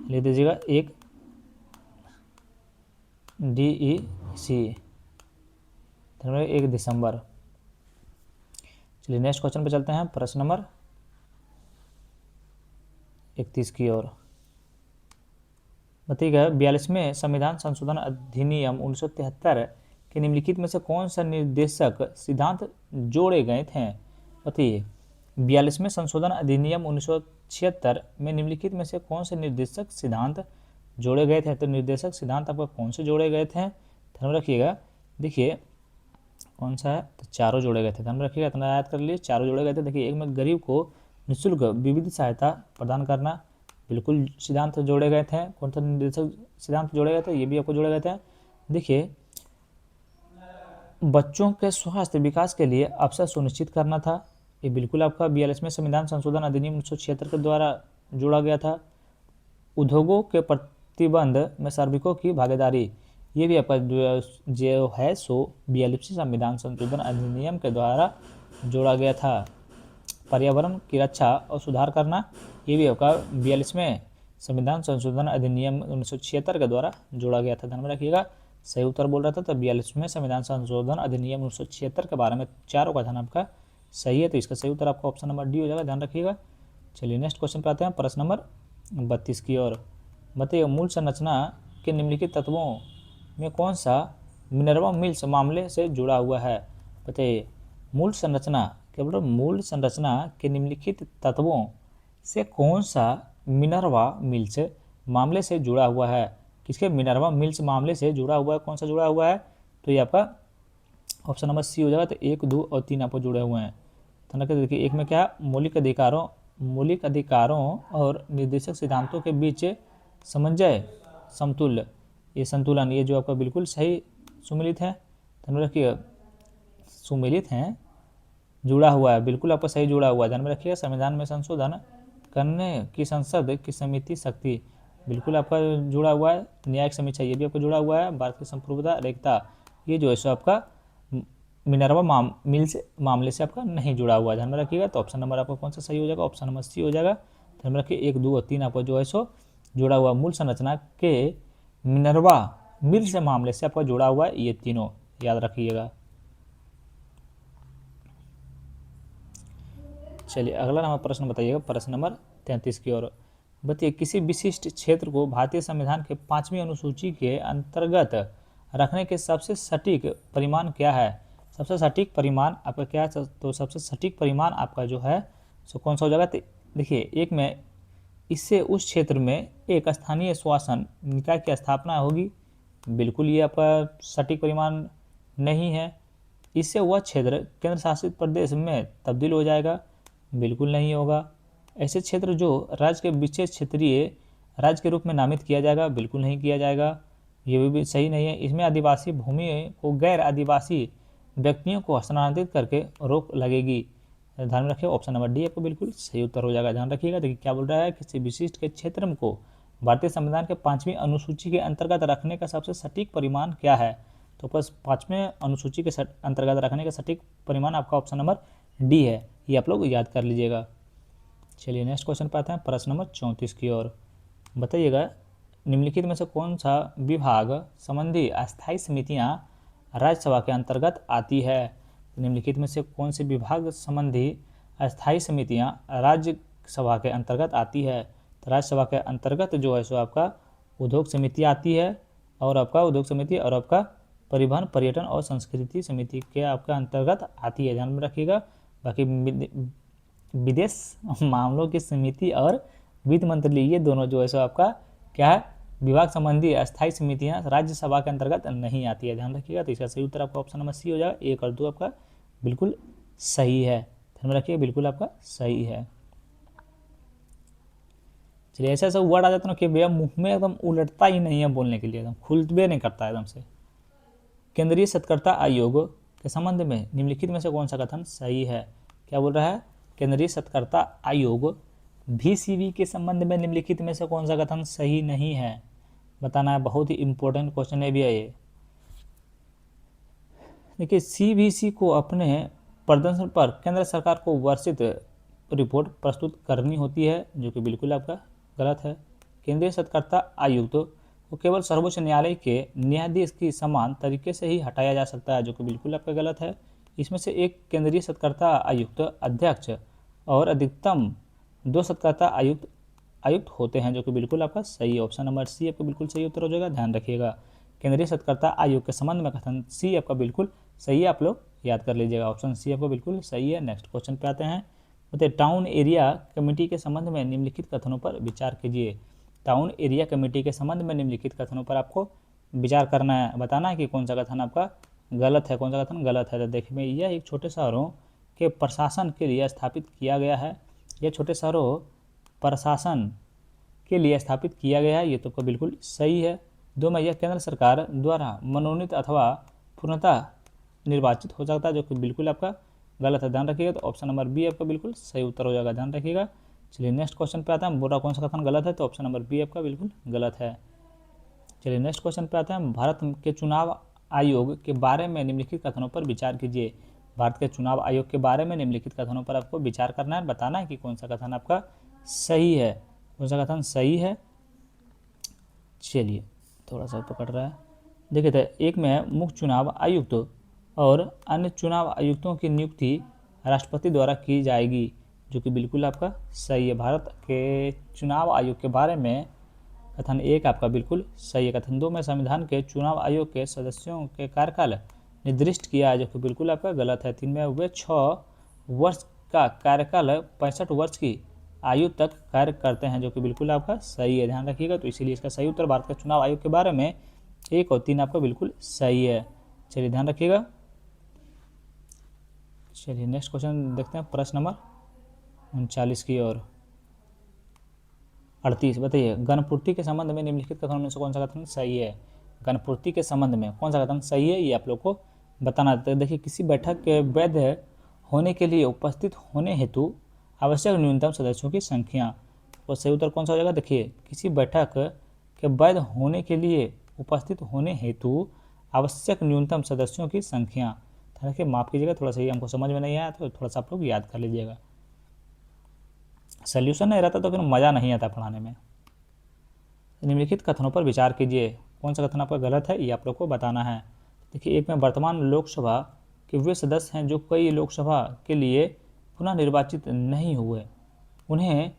लिख दीजिएगा 1 DEC, 1 दिसंबर। चलिए नेक्स्ट क्वेश्चन पे चलते हैं, प्रश्न नंबर 31 की ओर। बताइएगा 42वें संविधान संशोधन अधिनियम 1973 के निम्नलिखित में से कौन सा निर्देशक सिद्धांत जोड़े गए थे? बताइए 42वें संशोधन अधिनियम 1976 में निम्नलिखित में से कौन से निर्देशक सिद्धांत जोड़े गए थे? तो निर्देशक सिद्धांत आपका कौन से जोड़े गए थे, ध्यान रखिएगा। देखिए कौन सा है, तो चारों जोड़े गए थे, ध्यान रखिएगा, इतना याद कर लिए, चारों जोड़े गए थे। देखिए एक में गरीब को निःशुल्क विविध सहायता प्रदान करना, बिल्कुल सिद्धांत जोड़े गए थे। कौन सा निर्देशक सिद्धांत जोड़े गए थे, ये भी आपको जोड़े गए थे। देखिए बच्चों के स्वास्थ्य विकास के लिए अवसर सुनिश्चित करना था, ये बिल्कुल आपका 42वें संविधान संशोधन अधिनियम 1976 के द्वारा जोड़ा गया था। उद्योगों के प्रतिबंध में श्रमिकों की भागीदारी, ये भी आपका जो है सो 42वें संविधान संशोधन अधिनियम के द्वारा जोड़ा गया था। पर्यावरण की रक्षा और सुधार करना, ये भी आपका 42वें संविधान संशोधन अधिनियम 1976 के द्वारा जोड़ा गया था, ध्यान में रखिएगा। सही उत्तर बोल रहा था, तो 42वें संविधान संशोधन अधिनियम 1976 के बारे में चारों का ध्यान आपका सही है, तो इसका सही उत्तर आपका ऑप्शन नंबर डी हो जाएगा, ध्यान रखिएगा। चलिए नेक्स्ट क्वेश्चन पे आते हैं, प्रश्न नंबर 32 की ओर। बताइए मूल संरचना के निम्नलिखित तत्वों में कौन सा मिनरवा मिल्स मामले से जुड़ा हुआ है? बताइए मूल संरचना, क्या बोल रहे हो, मूल संरचना के निम्नलिखित तत्वों से कौन सा मिनरवा मिल्स मामले से जुड़ा हुआ है? किसके मिनरवा मिल्स मामले से जुड़ा हुआ है, कौन सा जुड़ा हुआ है? तो ये आपका ऑप्शन नंबर सी हो जाएगा। तो 1, 2 और 3 आपको जुड़े हुए हैं, तो देखिए एक में क्या, मौलिक अधिकारों और निर्देशक सिद्धांतों के बीच समन्वय, समतुल्य, ये संतुलन, ये जो आपका बिल्कुल सही सुमिलित है, ध्यान में रखिएगा, सुमिलित हैं, जुड़ा हुआ है, बिल्कुल आपका सही जुड़ा हुआ है, ध्यान में रखिएगा। संविधान में संशोधन करने की संसद की समिति शक्ति, बिल्कुल आपका जुड़ा हुआ है। न्यायिक समीक्षा, ये भी आपका जुड़ा हुआ है। भारत की संप्रभुता रेखता, ये जो है सो आपका मिनरवा मिल्स मामले से आपका नहीं जुड़ा हुआ है, ध्यान में रखिएगा। तो ऑप्शन नंबर आपका कौन सा सही हो जाएगा, ऑप्शन नंबर सी हो जाएगा, ध्यान में रखिए। 1, 2 और 3 आपका जो है सो जुड़ा हुआ, मूल संरचना के मिनरवा मिल्स मामले से आपका जुड़ा हुआ है, ये तीनों याद रखिएगा। चलिए अगला नंबर प्रश्न बताइएगा, प्रश्न नंबर 33 की ओर। बताइए किसी विशिष्ट क्षेत्र को भारतीय संविधान के 5वीं अनुसूची के अंतर्गत रखने के सबसे सटीक परिमाण क्या है? सबसे सटीक परिमाण आपका क्या है? तो सबसे सटीक परिमाण आपका जो है सो कौन सा हो जाएगा? तो देखिए एक में, इससे उस क्षेत्र में एक स्थानीय शासन निकाय की स्थापना होगी, बिल्कुल ये आपका सटीक परिमाण नहीं है। इससे वह क्षेत्र केंद्र शासित प्रदेश में तब्दील हो जाएगा, बिल्कुल नहीं होगा। ऐसे क्षेत्र जो राज्य के विशेष क्षेत्रीय राज्य के रूप में नामित किया जाएगा, बिल्कुल नहीं किया जाएगा, ये भी सही नहीं है। इसमें आदिवासी भूमि को गैर आदिवासी व्यक्तियों को हस्तांतरित करके रोक लगेगी, ध्यान में रखिए। ऑप्शन नंबर डी आपको बिल्कुल सही उत्तर हो जाएगा, ध्यान रखिएगा। देखिए क्या बोल रहा है, किसी विशिष्ट के क्षेत्र को भारतीय संविधान के 5वीं अनुसूची के अंतर्गत रखने का सबसे सटीक परिमाण क्या है? तो बस 5वें अनुसूची के अंतर्गत रखने का सटीक परिमाण आपका ऑप्शन नंबर डी है, ये आप लोग याद कर लीजिएगा। चलिए नेक्स्ट क्वेश्चन पे आते हैं, प्रश्न नंबर 34 की ओर। बताइएगा निम्नलिखित में से कौन सा विभाग संबंधी अस्थायी समितियां राज्यसभा के अंतर्गत आती है? निम्नलिखित में से कौन से विभाग संबंधी अस्थायी समितियां राज्यसभा के अंतर्गत आती है? तो राज्यसभा के अंतर्गत जो है सो आपका उद्योग समिति आती है, और आपका उद्योग समिति और आपका परिवहन, पर्यटन और संस्कृति समिति के आपका अंतर्गत आती है, ध्यान में रखिएगा। बाकी विदेश मामलों की समिति और वित्त मंत्री, ये दोनों जो है सो आपका क्या है, विभाग संबंधी अस्थायी समितियां राज्यसभा के अंतर्गत नहीं आती है, ध्यान रखिएगा। तो इसका सही उत्तर आपका ऑप्शन नंबर सी हो जाएगा। 1 और 2 आपका बिल्कुल सही है, ध्यान में रखिएगा, बिल्कुल आपका सही है। चलिए ऐसा ऐसा वर्ड आ जाता है ना कि भैया मुंह में एकदम उलटता ही नहीं है बोलने के लिए, एकदम खुलबे नहीं करता एकदम से। केंद्रीय सतर्कता आयोग के संबंध में निम्नलिखित में से कौन सा कथन सही है? क्या बोल रहा है, केंद्रीय सतर्कता आयोग VCV के संबंध में निम्नलिखित में से कौन सा कथन सही नहीं है, बताना है। बहुत ही इंपॉर्टेंट क्वेश्चन है भी है ये। देखिए, CVC को अपने प्रदर्शन पर केंद्र सरकार को वार्षिक रिपोर्ट प्रस्तुत करनी होती है, जो कि बिल्कुल आपका गलत है। केंद्रीय सत्कर्ता आयुक्त को केवल सर्वोच्च न्यायालय के न्यायाधीश की समान तरीके से ही हटाया जा सकता है, जो कि बिल्कुल आपका गलत है। इसमें से एक केंद्रीय सत्कर्ता आयुक्त अध्यक्ष और अधिकतम 2 सत्कर्ता आयुक्त होते हैं, जो कि बिल्कुल आपका सही है। ऑप्शन नंबर सी आपका बिल्कुल सही उत्तर हो जाएगा, ध्यान रखिएगा। केंद्रीय सत्कर्ता आयोग के संबंध में कथन सी आपका बिल्कुल सही है, आप लोग याद कर लीजिएगा। ऑप्शन सी आपका बिल्कुल सही है। नेक्स्ट क्वेश्चन पे आते हैं। बताइए, टाउन एरिया कमेटी के संबंध में निम्नलिखित कथनों पर विचार कीजिए। टाउन एरिया कमेटी के संबंध में निम्नलिखित कथनों पर आपको विचार करना है, बताना है कि कौन सा कथन आपका गलत है, कौन सा कथन गलत है। तो देखिए, यह एक छोटे शहरों के प्रशासन के लिए स्थापित किया गया है। यह छोटे शहरों प्रशासन के लिए स्थापित किया गया है, ये तो बिल्कुल सही है। 2 में यह केंद्र सरकार द्वारा मनोनीत अथवा पूर्णतः निर्वाचित हो सकता है, जो कि बिल्कुल आपका गलत है, ध्यान रखिएगा। तो ऑप्शन नंबर बी आपका बिल्कुल सही उत्तर हो जाएगा, ध्यान रखिएगा। चलिए नेक्स्ट क्वेश्चन पे आता है। बोला कौन सा कथन गलत है, तो ऑप्शन नंबर बी आपका बिल्कुल गलत है। चलिए नेक्स्ट क्वेश्चन पे आते हैं। भारत के चुनाव आयोग के बारे में निम्नलिखित कथनों पर विचार कीजिए। भारत के चुनाव आयोग के बारे में निम्नलिखित कथनों पर आपको विचार करना है, बताना है कि कौन सा कथन आपका सही है, कौन सा कथन सही है। चलिए थोड़ा सा पकड़ रहा है। देखिए, तो एक में मुख्य चुनाव आयुक्त और अन्य चुनाव आयुक्तों की नियुक्ति राष्ट्रपति द्वारा की जाएगी, जो कि बिल्कुल आपका सही है। भारत के चुनाव आयोग के बारे में कथन 1 आपका बिल्कुल सही है। कथन 2 में संविधान के चुनाव आयोग के सदस्यों के कार्यकाल निर्दिष्ट किया है, जो कि बिल्कुल आपका गलत है। 3 में वे 6 वर्ष का कार्यकाल 65 वर्ष की आयु तक कार्य करते हैं, जो कि बिल्कुल आपका सही है, ध्यान रखिएगा। तो इसीलिए इसका सही उत्तर भारत के चुनाव आयोग के बारे में 1 और 3 आपका बिल्कुल सही है। चलिए ध्यान रखिएगा। चलिए नेक्स्ट क्वेश्चन देखते हैं, प्रश्न नंबर 39 की ओर 38। बताइए, गणपूर्ति के संबंध में निम्नलिखित कथनों में से कौन सा कथन सही है। गणपूर्ति के संबंध में कौन सा कथन सही है, ये आप लोग को बताना है। देखिए, किसी बैठक के वैध होने के लिए उपस्थित होने हेतु आवश्यक न्यूनतम सदस्यों की संख्या, और सही उत्तर कौन सा हो जाएगा। देखिए, किसी बैठक के वैध होने के लिए उपस्थित होने हेतु आवश्यक न्यूनतम सदस्यों की संख्या। देखिए, माफ़ कीजिएगा, थोड़ा सा ये हमको समझ में नहीं आया, तो थोड़ा सा आप लोग याद कर लीजिएगा। सोल्यूशन नहीं रहता तो फिर मज़ा नहीं आता पढ़ाने में। निम्नलिखित कथनों पर विचार कीजिए। कौन सा कथन आपका गलत है, ये आप लोग को बताना है। देखिए, एक में वर्तमान लोकसभा के वे सदस्य हैं जो कई लोकसभा के लिए पुनः निर्वाचित नहीं हुए, उन्हें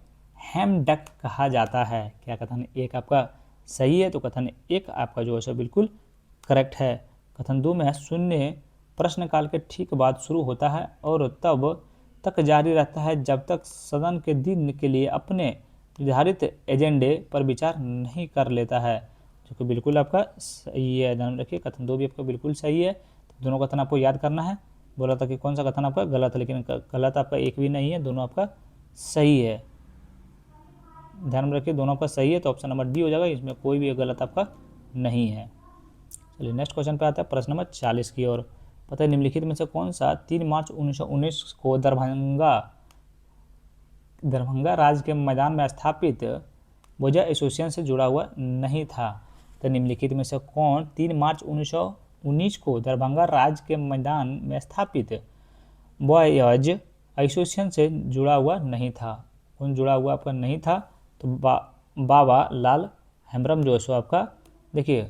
हैमडक कहा जाता है। क्या कथन 1 आपका सही है, तो कथन 1 आपका जो है बिल्कुल करेक्ट है। कथन 2 में शून्य प्रश्नकाल के ठीक बाद शुरू होता है और तब तक जारी रहता है जब तक सदन के दिन के लिए अपने निर्धारित एजेंडे पर विचार नहीं कर लेता है, जो कि बिल्कुल आपका सही है, ध्यान रखिए। कथन 2 भी आपका बिल्कुल सही है। तो दोनों कथन आपको याद करना है। बोला था कि कौन सा कथन आपका गलत है, लेकिन गलत आपका एक भी नहीं है, दोनों आपका सही है, ध्यान में रखिए। दोनों आपका सही है, तो ऑप्शन नंबर डी हो जाएगा, इसमें कोई भी गलत आपका नहीं है। चलिए नेक्स्ट क्वेश्चन पे आता है, प्रश्न नंबर 40 की ओर। पता है, निम्नलिखित में से कौन सा 3 मार्च 1919 को दरभंगा राज्य के मैदान में स्थापित बोझा एसोसिएशन से जुड़ा हुआ नहीं था। तो निम्नलिखित में से कौन 3 मार्च 1919 को दरभंगा राज्य के मैदान में स्थापित बॉयज एसोसिएशन से जुड़ा हुआ नहीं था। कौन जुड़ा हुआ आपका नहीं था, तो बाबा लाल हेम्ब्रम जो है आपका देखिए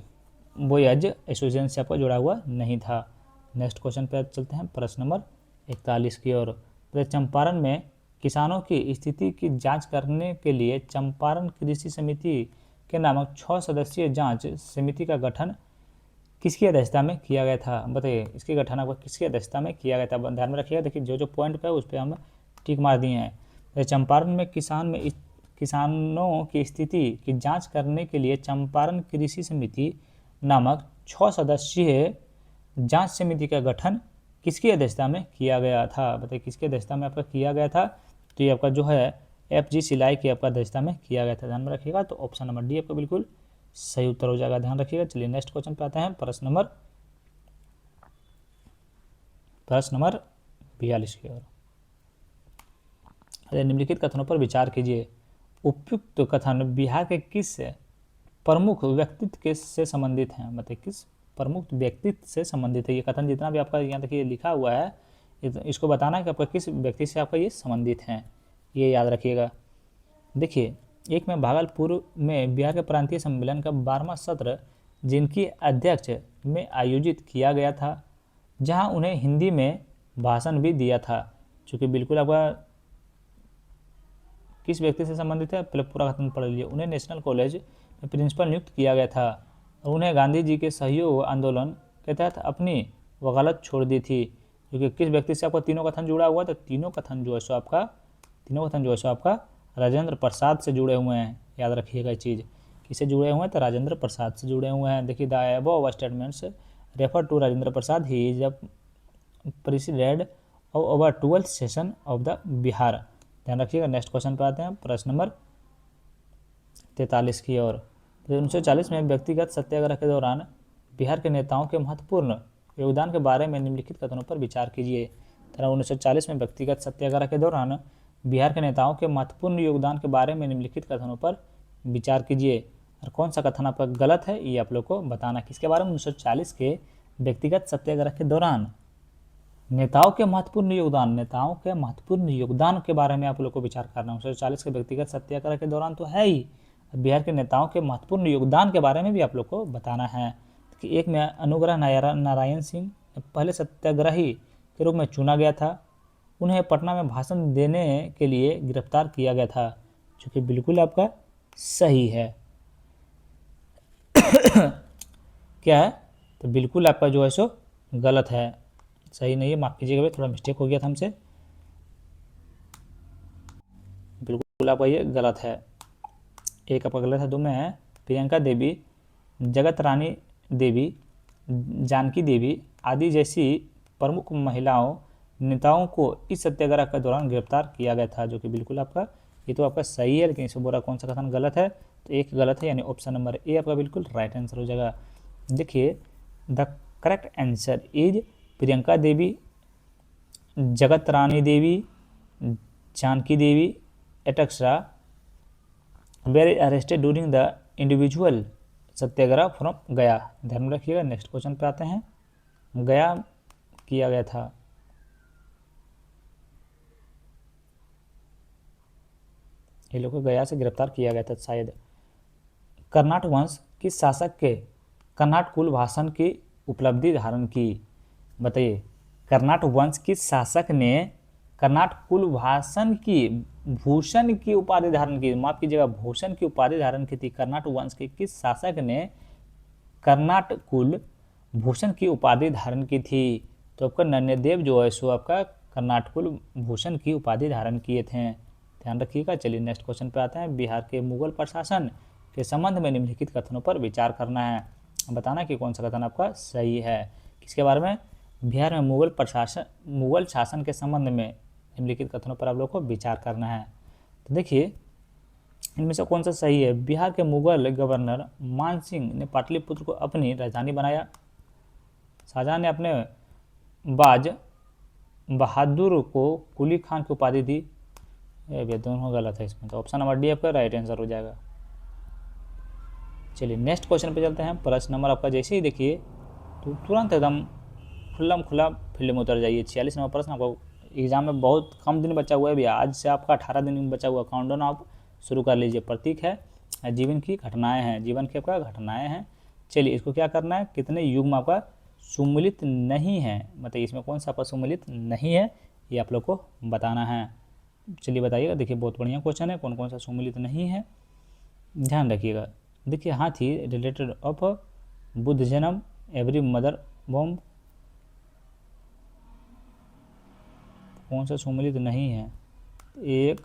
बॉयज एसोसिएशन से आपका जुड़ा हुआ नहीं था। नेक्स्ट क्वेश्चन पे चलते हैं, प्रश्न नंबर 41 की ओर। चंपारण में किसानों की स्थिति की जांच करने के लिए चंपारण कृषि समिति के नामक 6 सदस्यीय जांच समिति का गठन किसकी अध्यक्षता में किया गया था। बताइए, इसके गठन आपको किसकी अध्यक्षता में किया गया था, ध्यान में रखिएगा। देखिए, जो जो पॉइंट पे है उस पर हम टिक मार दिए हैं। चंपारण में किसानों की स्थिति की जांच करने के लिए चंपारण कृषि समिति नामक 6 सदस्यीय जांच समिति का गठन किसकी अध्यक्षता में किया गया था। बताइए, किसकी अध्यक्षता में आपका किया गया था, तो ये आपका जो है FG सिलाई की आपका अध्यक्षता में किया गया था, ध्यान में रखिएगा। तो ऑप्शन नंबर डी आपका बिल्कुल सही उत्तर हो जाएगा, ध्यान रखिएगा। चलिए नेक्स्ट क्वेश्चन पे आते हैं, प्रश्न नंबर 42 की ओर। निम्नलिखित कथनों पर विचार कीजिए। उपयुक्त कथन बिहार के किस प्रमुख व्यक्तित्व के से संबंधित हैं, मतलब किस प्रमुख व्यक्तित्व से संबंधित है। ये कथन जितना भी आपका यहाँ तक ये लिखा हुआ है, इसको बताना है कि आपका किस व्यक्ति से आपका ये संबंधित हैं, ये याद रखिएगा। देखिए, एक में भागलपुर में बिहार के प्रांतीय सम्मेलन का 12वां सत्र जिनकी अध्यक्ष में आयोजित किया गया था, जहां उन्हें हिंदी में भाषण भी दिया था, चूँकि बिल्कुल आपका किस व्यक्ति से संबंधित है, पहले पूरा कथन पढ़ लीजिए। उन्हें नेशनल कॉलेज में प्रिंसिपल नियुक्त किया गया था और उन्हें गांधी जी के सहयोग आंदोलन के तहत अपनी वकालत छोड़ दी थी। क्योंकि किस व्यक्ति से आपका तीनों कथन जुड़ा हुआ है, तो तीनों कथन जो है सो आपका राजेंद्र प्रसाद से जुड़े हुए हैं। याद रखिएगा चीज़, किससे जुड़े हुए हैं, तो राजेंद्र प्रसाद से जुड़े हुए हैं। देखिए, the above statements refer to Rajendra Prasad, he is the president of over 12th session of the Bihar. ध्यान रखिएगा। नेक्स्ट क्वेश्चन पे आते हैं, प्रश्न नंबर 43 की ओर। 1940 में व्यक्तिगत सत्याग्रह के दौरान बिहार के नेताओं के महत्वपूर्ण योगदान के बारे में निम्नलिखित कथनों पर विचार कीजिए। 1940 में व्यक्तिगत सत्याग्रह के दौरान बिहार के नेताओं के महत्वपूर्ण योगदान के बारे में निम्नलिखित कथनों पर विचार कीजिए। और कौन सा कथन आपका गलत है, ये आप लोग को बताना। किसके बारे में? 1940 के व्यक्तिगत सत्याग्रह के दौरान नेताओं के महत्वपूर्ण योगदान के बारे में आप लोग को विचार करना है। 1940 के व्यक्तिगत सत्याग्रह के दौरान तो है ही, बिहार के नेताओं के महत्वपूर्ण योगदान के बारे में भी आप लोग को बताना है। कि एक में अनुग्रह नारायण सिंह पहले सत्याग्रही के रूप में चुना गया था, उन्हें पटना में भाषण देने के लिए गिरफ्तार किया गया था, जो कि बिल्कुल आपका सही है। क्या है? तो बिल्कुल आपका जो है सो गलत है, सही नहीं है। माफ कीजिएगा भाई, थोड़ा मिस्टेक हो गया था हमसे, बिल्कुल आपका ये गलत है। एक आपका गलत है। दो में है प्रियंका देवी, जगत रानी देवी, जानकी देवी आदि जैसी प्रमुख महिलाओं नेताओं को इस सत्याग्रह के दौरान गिरफ्तार किया गया था, जो कि बिल्कुल आपका ये तो आपका सही है, लेकिन इसमें बोला कौन सा कथन गलत है, तो एक गलत है, यानी ऑप्शन नंबर ए आपका बिल्कुल राइट आंसर हो जाएगा। देखिए, the correct answer is Priyanka Devi, Jagat Rani Devi, Janaki Devi etcetera were arrested during the individual Satyagraha from Gaya. ध्यान में रखिएगा। नेक्स्ट क्वेश्चन पे आते हैं। गया किया गया था, ये लोग को गया से गिरफ्तार किया गया था शायद। कर्नाट वंश किस शासक के कर्नाट कुल भाषण की उपलब्धि धारण की? बताइए, कर्नाट वंश किस शासक ने कर्नाट कुल भाषण की भूषण की उपाधि धारण की? माफ कीजिएगा, भूषण की उपाधि धारण की थी। कर्नाट वंश के किस शासक ने कर्नाट कुल भूषण की उपाधि धारण की थी? तो आपका नन्यदेव जो है सो आपका कर्नाट कुल भूषण की उपाधि धारण किए थे। ध्यान रखिएगा। चलिए नेक्स्ट क्वेश्चन पे आते हैं। बिहार के मुगल प्रशासन के संबंध में निम्नलिखित कथनों पर विचार करना है, बताना कि कौन सा कथन आपका सही है। किसके बारे में? बिहार में मुगल शासन के संबंध में निम्नलिखित कथनों पर आप लोग को विचार करना है। तो देखिए, इनमें से कौन सा सही है? बिहार के मुगल गवर्नर मान सिंह ने पाटलिपुत्र को अपनी राजधानी बनाया। शाहजहां ने अपने बाज बहादुर को कुली खान की उपाधि दी। ये दोनों गलत है इसमें, तो ऑप्शन नंबर डी आपका राइट आंसर हो जाएगा। चलिए नेक्स्ट क्वेश्चन पे चलते हैं। प्रश्न नंबर आपका जैसे ही देखिए तो तुरंत एकदम खुला फील्ड में उतर जाइए। 46 नंबर प्रश्न आपको एग्जाम में बहुत कम दिन बचा हुआ है भैया, आज से आपका 18 दिन बचा हुआ। काउंटडाउन आप शुरू कर लीजिए। प्रतीक है जीवन की घटनाएं हैं, जीवन की आपका घटनाएं हैं। चलिए इसको क्या करना है, कितने युग में आपका सुमिलित नहीं है, मतलब इसमें कौन सा आपका सुमिलित नहीं है, ये आप लोग को बताना है। चलिए बताइएगा। देखिए बहुत बढ़िया क्वेश्चन है, कौन कौन सा सुमिलित नहीं है, ध्यान रखिएगा। देखिए, हाथी रिलेटेड ऑफ बुद्ध जन्म, एवरी मदर बॉम्ब, कौन सा सुमिलित नहीं है? 1,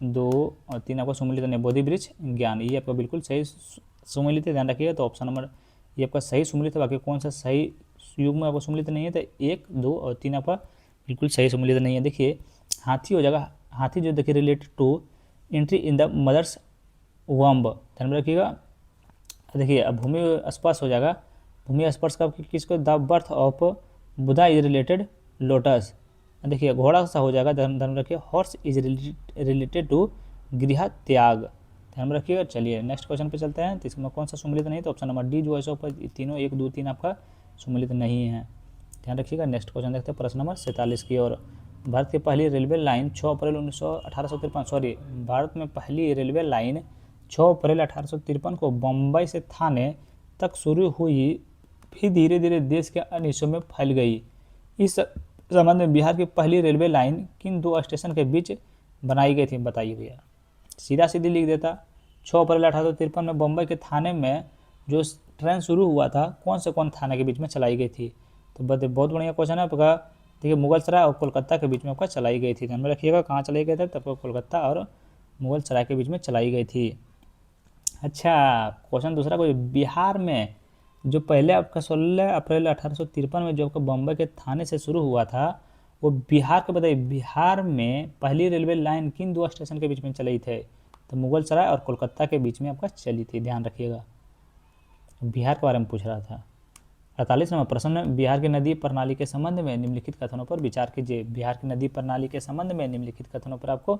2 और 3 आपका सुमिलित नहीं। बोधि वृक्ष ज्ञान, ये आपका बिल्कुल सही सुमिलित है, ध्यान रखिएगा। तो ऑप्शन नंबर ये आपका सही सुमिलित है। बाकी कौन सा सही युग में आपका सुमिलित नहीं है? तो 1, 2 और 3 आपका बिल्कुल सही सुमिलित नहीं है। देखिए, हाथी हो जाएगा। हाथी जो देखिए related to entry in the mother's womb, ध्यान में रखिएगा। देखिए अब भूमि स्पर्श हो जाएगा। भूमि स्पर्श का किसको? The birth of Buddha is related lotus, देखिए घोड़ा सा हो जाएगा, ध्यान रखिए हॉर्स इज रिलेटेड टू गृह त्याग, ध्यान रखिएगा। चलिए नेक्स्ट क्वेश्चन पे चलते हैं। तो इसमें कौन सा सुमिलित नहीं, तो ऑप्शन नंबर डी जो है सो पर तीनों 1 2 3 आपका सुमिलित नहीं है, ध्यान रखिएगा। नेक्स्ट क्वेश्चन देखते हैं प्रश्न नंबर 47 की ओर। भारत की पहली रेलवे लाइन 6 अप्रैल 1853 सॉरी भारत में पहली रेलवे लाइन 6 अप्रैल 1853 को बम्बई से थाने तक शुरू हुई, फिर धीरे धीरे देश के अन्य हिस्सों में फैल गई। इस संबंध में बिहार की पहली रेलवे लाइन किन 2 स्टेशन के बीच बनाई गई थी, बताइए भैया। सीधा सीधी लिख देता, 6 अप्रैल 1853 में बम्बई के थाने में जो ट्रेन शुरू हुआ था, कौन से कौन थाने के बीच में चलाई गई थी। तो बहुत बढ़िया क्वेश्चन है आपका। देखिए मुगलसराय और कोलकाता के बीच में आपका चलाई गई थी, ध्यान में रखिएगा कहाँ चलाई गई थी, तब कोलकाता और मुगलसराय के बीच में चलाई गई थी। अच्छा क्वेश्चन दूसरा, कोई बिहार में जो पहले आपका 16 अप्रैल 1853 में जो आपका बम्बई के थाने से शुरू हुआ था, वो बिहार के, बताइए बिहार में पहली रेलवे लाइन किन 2 स्टेशन के बीच में चली थी, तो मुगलसराय और कोलकाता के बीच में आपका चली थी, ध्यान रखिएगा। बिहार के बारे में पूछ रहा था। 48 नंबर प्रश्न, बिहार की नदी प्रणाली के संबंध में निम्नलिखित कथनों पर विचार कीजिए। बिहार की नदी प्रणाली के संबंध में निम्नलिखित कथनों पर आपको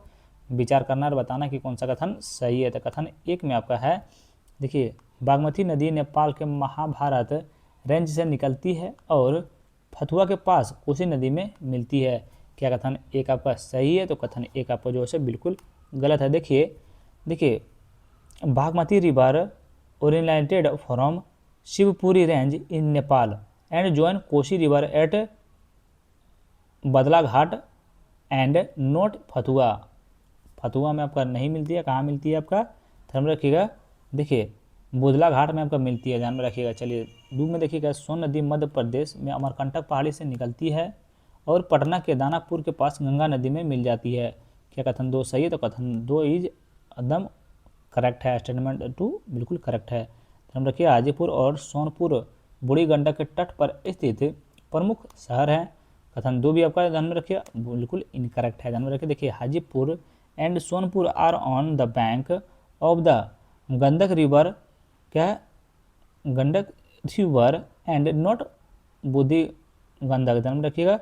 विचार करना और बताना कि कौन सा कथन सही है। तो कथन 1 में आपका है, देखिए बागमती नदी नेपाल के महाभारत रेंज से निकलती है और फतुआ के पास कोसी नदी में मिलती है। क्या कथन 1 आपका सही है, तो कथन 1 आपका जो है बिल्कुल गलत है। देखिए Bagmati river originated from Shivpuri range in Nepal and join Kosi river at Badlaghat and not Fatuha. Fatuha में आपका नहीं मिलती है, कहाँ मिलती है आपका, ध्यान में रखिएगा। देखिए बुधला घाट में आपका मिलती है, ध्यान में रखिएगा। चलिए 2 में देखिएगा, सोन नदी मध्य प्रदेश में अमरकंटक पहाड़ी से निकलती है और पटना के दानापुर के पास गंगा नदी में मिल जाती है। क्या कथन 2 सही है, तो कथन 2 इज एकदम करेक्ट है, स्टेटमेंट 2 बिल्कुल करेक्ट है। ध्यान रखिए हाजीपुर और सोनपुर बूढ़ी गंडक के तट पर स्थित प्रमुख शहर हैं। कथन 2 भी आपका ध्यान में रखिए बिल्कुल इनकरेक्ट है, ध्यान में रखिए। देखिए Hajipur and Sonpur are on the bank of the Gandak river, क्या गंडक रिवर एंड नॉट बूढ़ी गंडक, ध्यान में रखिएगा।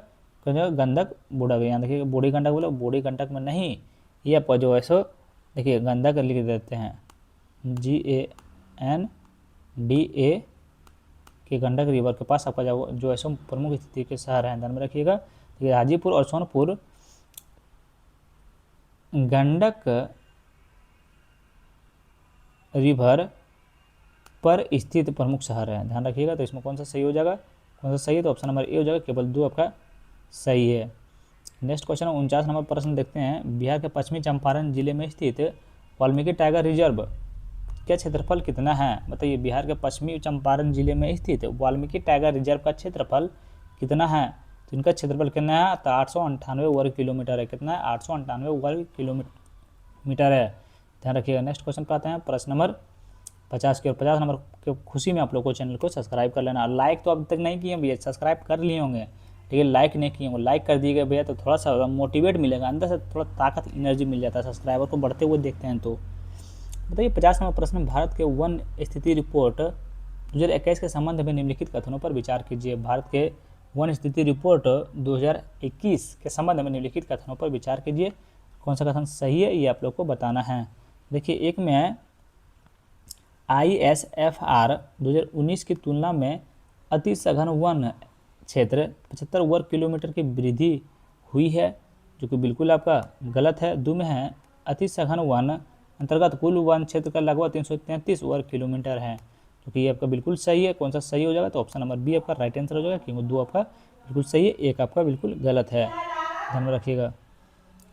गंडक बूढ़ा गया, देखिए बूढ़ी गंडक बोला, बूढ़ी गंडक में नहीं, ये आपका जो है सो देखिए गंडक लिख देते हैं, GANDA के गंडक रिवर के पास आपका जो है सो प्रमुख स्थिति के शहर हैं, ध्यान में रखिएगा। देखिए हाजीपुर और सोनपुर गंडक रिवर पर स्थित प्रमुख शहर है, ध्यान रखिएगा। तो इसमें कौन सा सही हो जाएगा, कौन सा सही है, तो ऑप्शन नंबर ए हो जाएगा, केवल 2 आपका सही है। नेक्स्ट क्वेश्चन 49 नंबर प्रश्न देखते हैं। बिहार के पश्चिमी चंपारण जिले में स्थित वाल्मीकि टाइगर रिजर्व का क्षेत्रफल कितना है, बताइए। बिहार के पश्चिमी चंपारण जिले में स्थित वाल्मीकि टाइगर रिजर्व का क्षेत्रफल कितना है, तो इनका क्षेत्रफल कितना है, तो 898 वर्ग किलोमीटर है। कितना है, 898 वर्ग किलोमीटर है, ध्यान रखिएगा। नेक्स्ट क्वेश्चन पर आते हैं प्रश्न नंबर 50 के, और 50 नंबर के खुशी में आप लोग को चैनल को सब्सक्राइब कर लेना। लाइक तो अब तक नहीं किए भैया, सब्सक्राइब कर लिए होंगे, लेकिन लाइक नहीं किए होंगे। लाइक कर दिए गए भैया तो थोड़ा सा मोटिवेट मिलेगा, अंदर से थोड़ा ताकत एनर्जी मिल जाता है, सब्सक्राइबर को बढ़ते हुए देखते हैं। तो बताइए 50 नंबर प्रश्न, भारत के वन स्थिति रिपोर्ट 2021 के संबंध में निम्नलिखित कथनों पर विचार कीजिए। भारत के वन स्थिति रिपोर्ट 2021 के संबंध में निम्नलिखित कथनों पर विचार कीजिए। कौन सा कथन सही है, ये आप लोग को बताना है। देखिए 1 में है, ISFR 2019 की तुलना में अति सघन वन क्षेत्र 75 वर्ग किलोमीटर की वृद्धि हुई है, जो कि बिल्कुल आपका गलत है। 2 में है, अति सघन वन अंतर्गत कुल वन क्षेत्र का लगभग 333 वर्ग किलोमीटर है, जो कि ये आपका बिल्कुल सही है। कौन सा सही हो जाएगा, तो ऑप्शन नंबर बी आपका राइट आंसर हो जाएगा, क्योंकि 2 आपका बिल्कुल सही है, 1 आपका बिल्कुल गलत है, ध्यान में रखिएगा।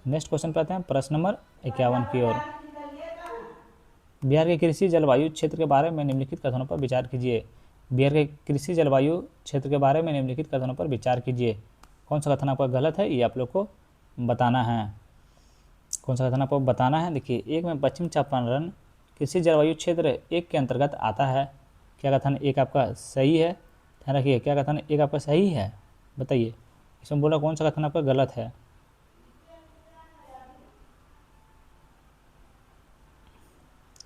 नेक्स्ट क्वेश्चन पे आते हैं प्रश्न नंबर 51 की ओर। बिहार के कृषि जलवायु क्षेत्र के बारे में निम्नलिखित कथनों पर विचार कीजिए। बिहार के कृषि जलवायु क्षेत्र के बारे में निम्नलिखित कथनों पर विचार कीजिए। कौन सा कथन आपका गलत है, ये आप लोग को बताना है। कौन सा कथन आपको बताना है। देखिए 1 में पश्चिम चंपारण कृषि जलवायु क्षेत्र 1 के अंतर्गत आता है। क्या कथन 1 आपका सही है, ध्यान रखिए। क्या कथन 1 आपका सही है, बताइए। इसमें बोला कौन सा कथन आपका गलत है,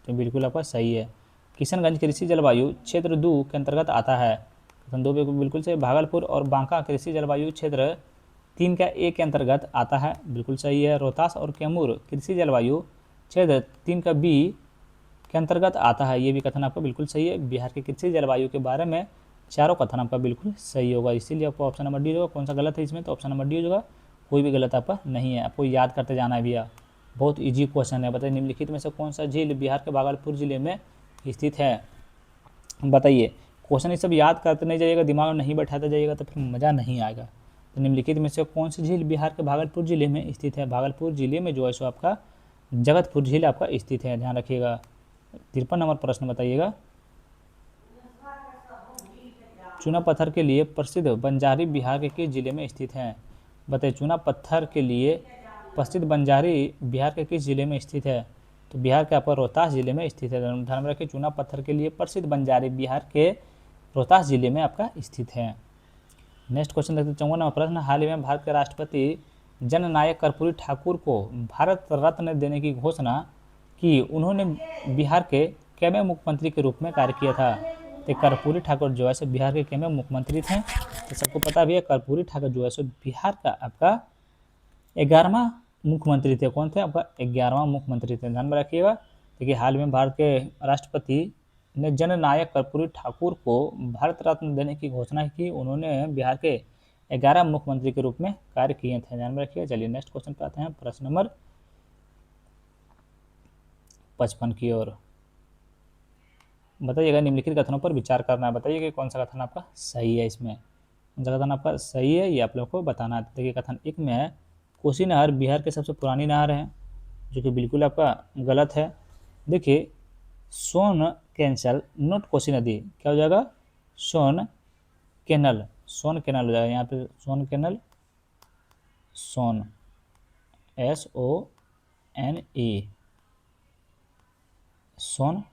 तो बिल्कुल आपका सही है। किशनगंज कृषि जलवायु क्षेत्र 2 के अंतर्गत आता है, कथन 2 बिल्कुल से। भागलपुर और बांका कृषि जलवायु क्षेत्र 3 का ए के अंतर्गत आता है, बिल्कुल सही है। रोहतास और कैमूर कृषि जलवायु क्षेत्र 3 का बी के अंतर्गत आता है, ये भी कथन आपका बिल्कुल सही है। बिहार की कृषि जलवायु के बारे में चारों कथन आपका बिल्कुल सही होगा, इसीलिए आपको ऑप्शन नंबर डी होगा। कौन सा गलत है इसमें, तो ऑप्शन नंबर डी होगा, कोई भी गलत आपका नहीं है। आपको याद करते जाना है भैया, बहुत इजी क्वेश्चन है। बताइए निम्नलिखित में से कौन सा झील बिहार के भागलपुर जिले में स्थित है। बताइए, क्वेश्चन ये सब याद करते नहीं जाइएगा, दिमाग में नहीं बैठाते जाइएगा तो फिर मज़ा नहीं आएगा। तो निम्नलिखित में से कौन सी झील बिहार के भागलपुर जिले में स्थित है। भागलपुर जिले में जो है सो आपका जगतपुर झील आपका स्थित है, ध्यान रखिएगा। 53 नंबर प्रश्न बताइएगा, चूना पत्थर के लिए प्रसिद्ध बंजारी बिहार के किस जिले में स्थित है। बताइए, चूना पत्थर के लिए प्रसिद्ध बंजारी बिहार के किस जिले में स्थित है, तो बिहार के आपका रोहतास जिले में स्थित है। ध्यान में रखिए, चूना पत्थर के लिए प्रसिद्ध बंजारी बिहार के रोहतास जिले में आपका स्थित है। नेक्स्ट क्वेश्चन देखते हैं, 54 नंबर प्रश्न, हाल ही में भारत के राष्ट्रपति जननायक कर्पूरी ठाकुर को भारत रत्न देने की घोषणा की, उन्होंने बिहार के कैमे मुख्यमंत्री के रूप में कार्य किया था। तो कर्पूरी ठाकुर जो है सो बिहार के कैमे मुख्यमंत्री थे। तो सबको पता भी है कर्पूरी ठाकुर जो है सो बिहार का आपका 11वां मुख्यमंत्री थे। कौन थे, आपका 11वां मुख्यमंत्री थे, ध्यान में रखिएगा। देखिए, हाल में भारत के राष्ट्रपति ने जननायक कर्पूरी ठाकुर को भारत रत्न देने की घोषणा की, उन्होंने बिहार के 11 मुख्यमंत्री के रूप में कार्य किए थे, ध्यान में रखिएगा। चलिए नेक्स्ट क्वेश्चन पे आते हैं, प्रश्न नंबर 55 की ओर। बताइएगा, निम्नलिखित कथनों पर विचार करना है। बताइए कि कौन सा कथन आपका सही है, इसमें कौन सा कथन आपका सही है, ये आप लोगों को बताना है। देखिए, कथन 1 में है, कोसी नहर बिहार की सबसे पुरानी नहर है, जो कि बिल्कुल आपका गलत है। देखिए, सोन कैंसल नोट कोसी नदी, क्या हो जाएगा, सोन कैनल, सोन कैनल हो जाएगा यहाँ पे, सोन कैनल, सोन SONE, सोन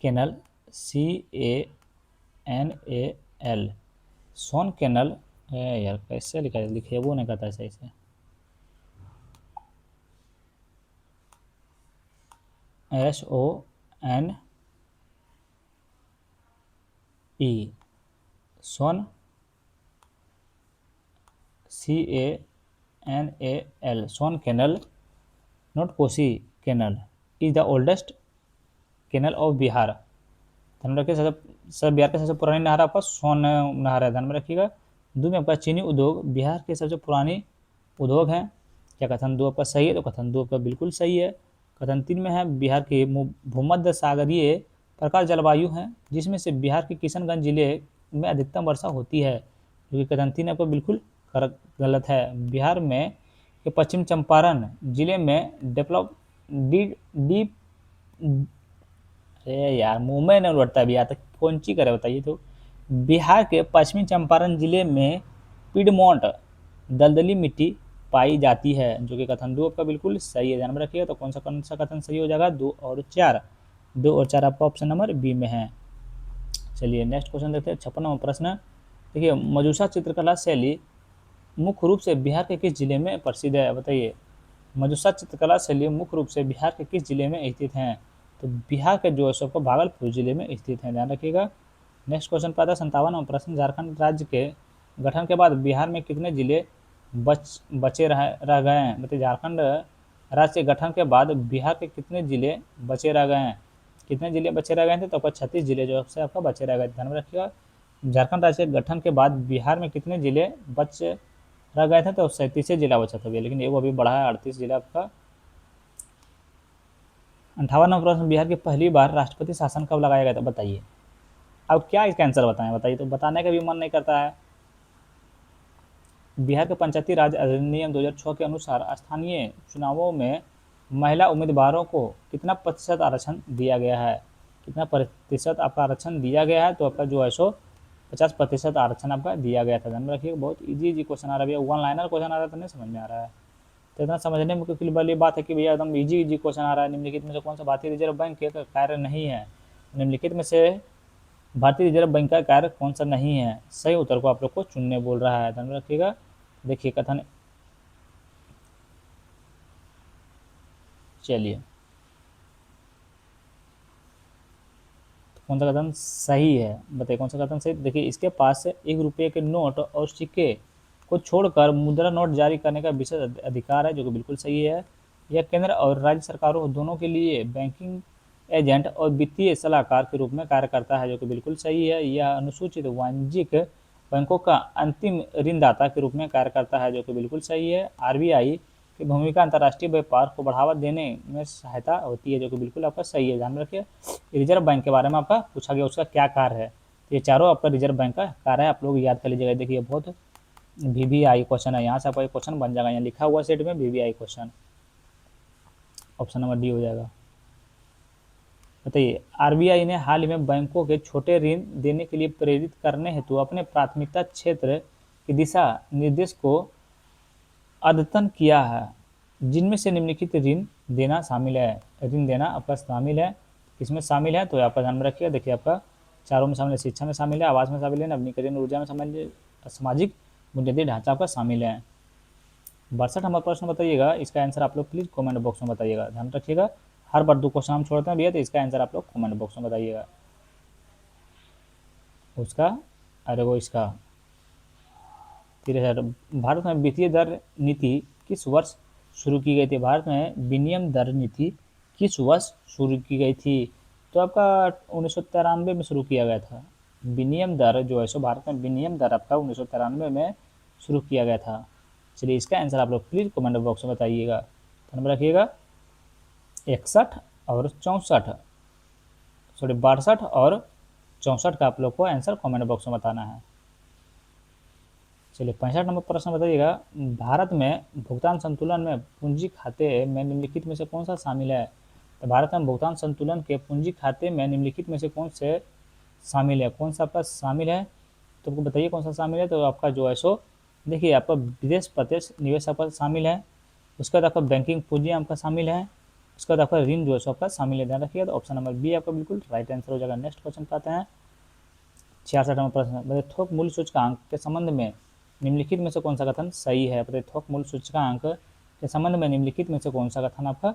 कैनल CANAL, सोन कैनल। यार कैसे लिखा है, लिखे वो नहीं कहता है सही से, SONE, Son CANAL, Son canal not Kosi canal is the oldest canal of Bihar. ध्यान में रखिए, सब बिहार के सबसे पुरानी नहर आपका सोन नहर है, ध्यान में रखिएगा। 2 में आपका चीनी उद्योग बिहार के सबसे पुरानी उद्योग हैं, क्या कथन 2 आपका सही है, तो कथन 2 आपका बिल्कुल सही है। कथन 3 में है, बिहार के भूमध्य सागरीय प्रकार जलवायु है, जिसमें से बिहार के किशनगंज जिले में अधिकतम वर्षा होती है, जो कि कथन 3 आपका बिल्कुल गलत है। बिहार में के पश्चिम चंपारण जिले में डेवलप डी अरे यार मुंह में नहीं उड़ता भी आता, कौन सी करे बताइए। तो बिहार के पश्चिमी चंपारण जिले में पिडमोंट दलदली मिट्टी पाई जाती है, जो कि कथन 2 आपका बिल्कुल सही है, ध्यान में रखिएगा। तो कौन सा कथन सही हो जाएगा, 2 और 4, 2 और 4 आपका ऑप्शन नंबर बी में है। चलिए नेक्स्ट क्वेश्चन देखते हैं, 56वां प्रश्न। देखिए, मजुसा चित्रकला शैली मुख्य रूप से बिहार के किस जिले में प्रसिद्ध है। बताइए, मजुसा चित्रकला शैली मुख्य रूप से बिहार के किस जिले में स्थित हैं, तो बिहार के जो है सबको भागलपुर जिले में स्थित है, ध्यान रखिएगा। नेक्स्ट क्वेश्चन पर आता है 57वां प्रश्न, झारखंड राज्य के गठन के बाद बिहार में कितने जिले बचे रह गए हैं। बताइए, झारखंड राज्य के गठन के बाद बिहार के कितने जिले बचे रह गए हैं, कितने जिले बचे रह गए थे, तो आपका 36 जिले जो है आपका बचे रह गए, ध्यान में रखिएगा। झारखंड राज्य के गठन के बाद बिहार में कितने जिले बचे रह गए थे, तो 37 जिला बचा था, लेकिन वो अभी बढ़ा है 38 जिला आपका। 58वां प्रश्न, बिहार की पहली बार राष्ट्रपति शासन कब लगाया गया था। बताइए, अब क्या इसका आंसर बताएं, बताइए, तो बताने का भी मन नहीं करता है। बिहार के पंचायती राज अधिनियम 2006 के अनुसार स्थानीय चुनावों में महिला उम्मीदवारों को कितना प्रतिशत आरक्षण दिया गया है, कितना प्रतिशत आपका आरक्षण दिया गया है, तो आपका जो है सो 50% आरक्षण आपका दिया गया था, ध्यान में रखिएगा। बहुत इजी क्वेश्चन आ रहा है भैया, 1 लाइनर क्वेश्चन आ रहा है तो नहीं समझ में आ रहा है, तो इतना समझने में क्योंकि वाली बात है कि भैया एकदम इजी क्वेश्चन आ रहा है। निम्नलिखित में से कौन सा भारतीय रिजर्व बैंक के कार्य नहीं है, निम्नलिखित में से भारतीय रिजर्व बैंक का कार्य कौन सा नहीं है, सही उत्तर को आप लोग को चुनने बोल रहा है, ध्यान में रखिएगा। देखिए कथन, चलिए तो कौन सा कथन सही है, बताइए कौन सा कथन सही। देखिए, इसके पास 1 रुपये के नोट और सिक्के को छोड़कर मुद्रा नोट जारी करने का विशेष अधिकार है, जो कि बिल्कुल सही है। यह केंद्र और राज्य सरकारों दोनों के लिए बैंकिंग एजेंट और वित्तीय सलाहकार के रूप में कार्य करता है, जो कि बिल्कुल सही है। यह अनुसूचित वाणिज्यिक बैंकों का अंतिम ऋणदाता के रूप में कार्य करता है, जो कि बिल्कुल सही है। आरबीआई की भूमिका अंतर्राष्ट्रीय व्यापार को बढ़ावा देने में सहायता होती है, जो कि बिल्कुल आपका सही है। ध्यान में रखिए। रिजर्व बैंक के बारे में आपका पूछा गया, उसका क्या कार्य है। ये चारों आपका रिजर्व बैंक का कार्य है, आप लोग याद कर लीजिएगा। देखिए बहुत वीवीआई क्वेश्चन है, यहाँ से आपका क्वेश्चन बन जाएगा। यहाँ लिखा हुआ सेट में VVI question, option number D हो जाएगा। बताइए, आरबीआई ने हाल ही में बैंकों के छोटे ऋण देने के लिए प्रेरित करने हेतु अपने प्राथमिकता क्षेत्र की दिशा निर्देश को अद्यतन किया है, जिनमें से निम्नलिखित ऋण देना शामिल है। ऋण देना आपका शामिल है, किसमें शामिल है तो आपका ध्यान में रखिएगा। देखिए आपका चारों में शामिल है, शिक्षा में शामिल है, आवास में शामिल है, नवीनीकरण ऊर्जा में शामिल है, सामाजिक बुनियादी ढांचा आपका शामिल है। 62 नंबर प्रश्न बताइएगा, इसका आंसर आप लोग प्लीज कमेंट बॉक्स में बताइएगा। ध्यान रखिएगा, हर बार 2 क्वेश्चन हम छोड़ते हैं भैया, तो इसका आंसर आप लोग कमेंट बॉक्स में बताइएगा। उसका अरे वो इसका 30,000। भारत में वित्तीय दर नीति किस वर्ष शुरू की गई थी? भारत में विनिमय दर नीति किस वर्ष शुरू की गई थी? तो आपका 1993 में शुरू किया गया था। विनिमय दर जो है सो भारत में विनिमय दर आपका 1993 में शुरू किया गया था। चलिए इसका आंसर आप लोग प्लीज कमेंट बॉक्स में बताइएगा। ध्यान में रखिएगा, 61 और 64, सॉरी 62 और 64 का आप लोग को आंसर कमेंट बॉक्स में बताना है। चलिए 65 नंबर प्रश्न बताइएगा, भारत में भुगतान संतुलन में पूंजी खाते में निम्नलिखित में से कौन सा शामिल है? तो भारत में भुगतान संतुलन के पूंजी खाते में निम्नलिखित में से कौन से शामिल है? कौन सा आपका शामिल है तो आपको बताइए कौन सा शामिल है। तो आपका जो है सो देखिए आपका विदेश प्रत्यक्ष निवेश आपका शामिल है, उसके बाद आपका बैंकिंग पूंजी आपका शामिल है, उसके बाद आपका ऋण जो है सो आपका शामिल है। ध्यान रखिएगा, तो ऑप्शन नंबर बी आपका बिल्कुल राइट आंसर हो जाएगा। नेक्स्ट क्वेश्चन पे आते हैं। 66 नंबर प्रश्न, थोक मूल्य सूचकांक के संबंध में निम्नलिखित में से कौन सा कथन सही है? थोक मूल्य सूचकांक के संबंध में निम्नलिखित में से कौन सा कथन आपका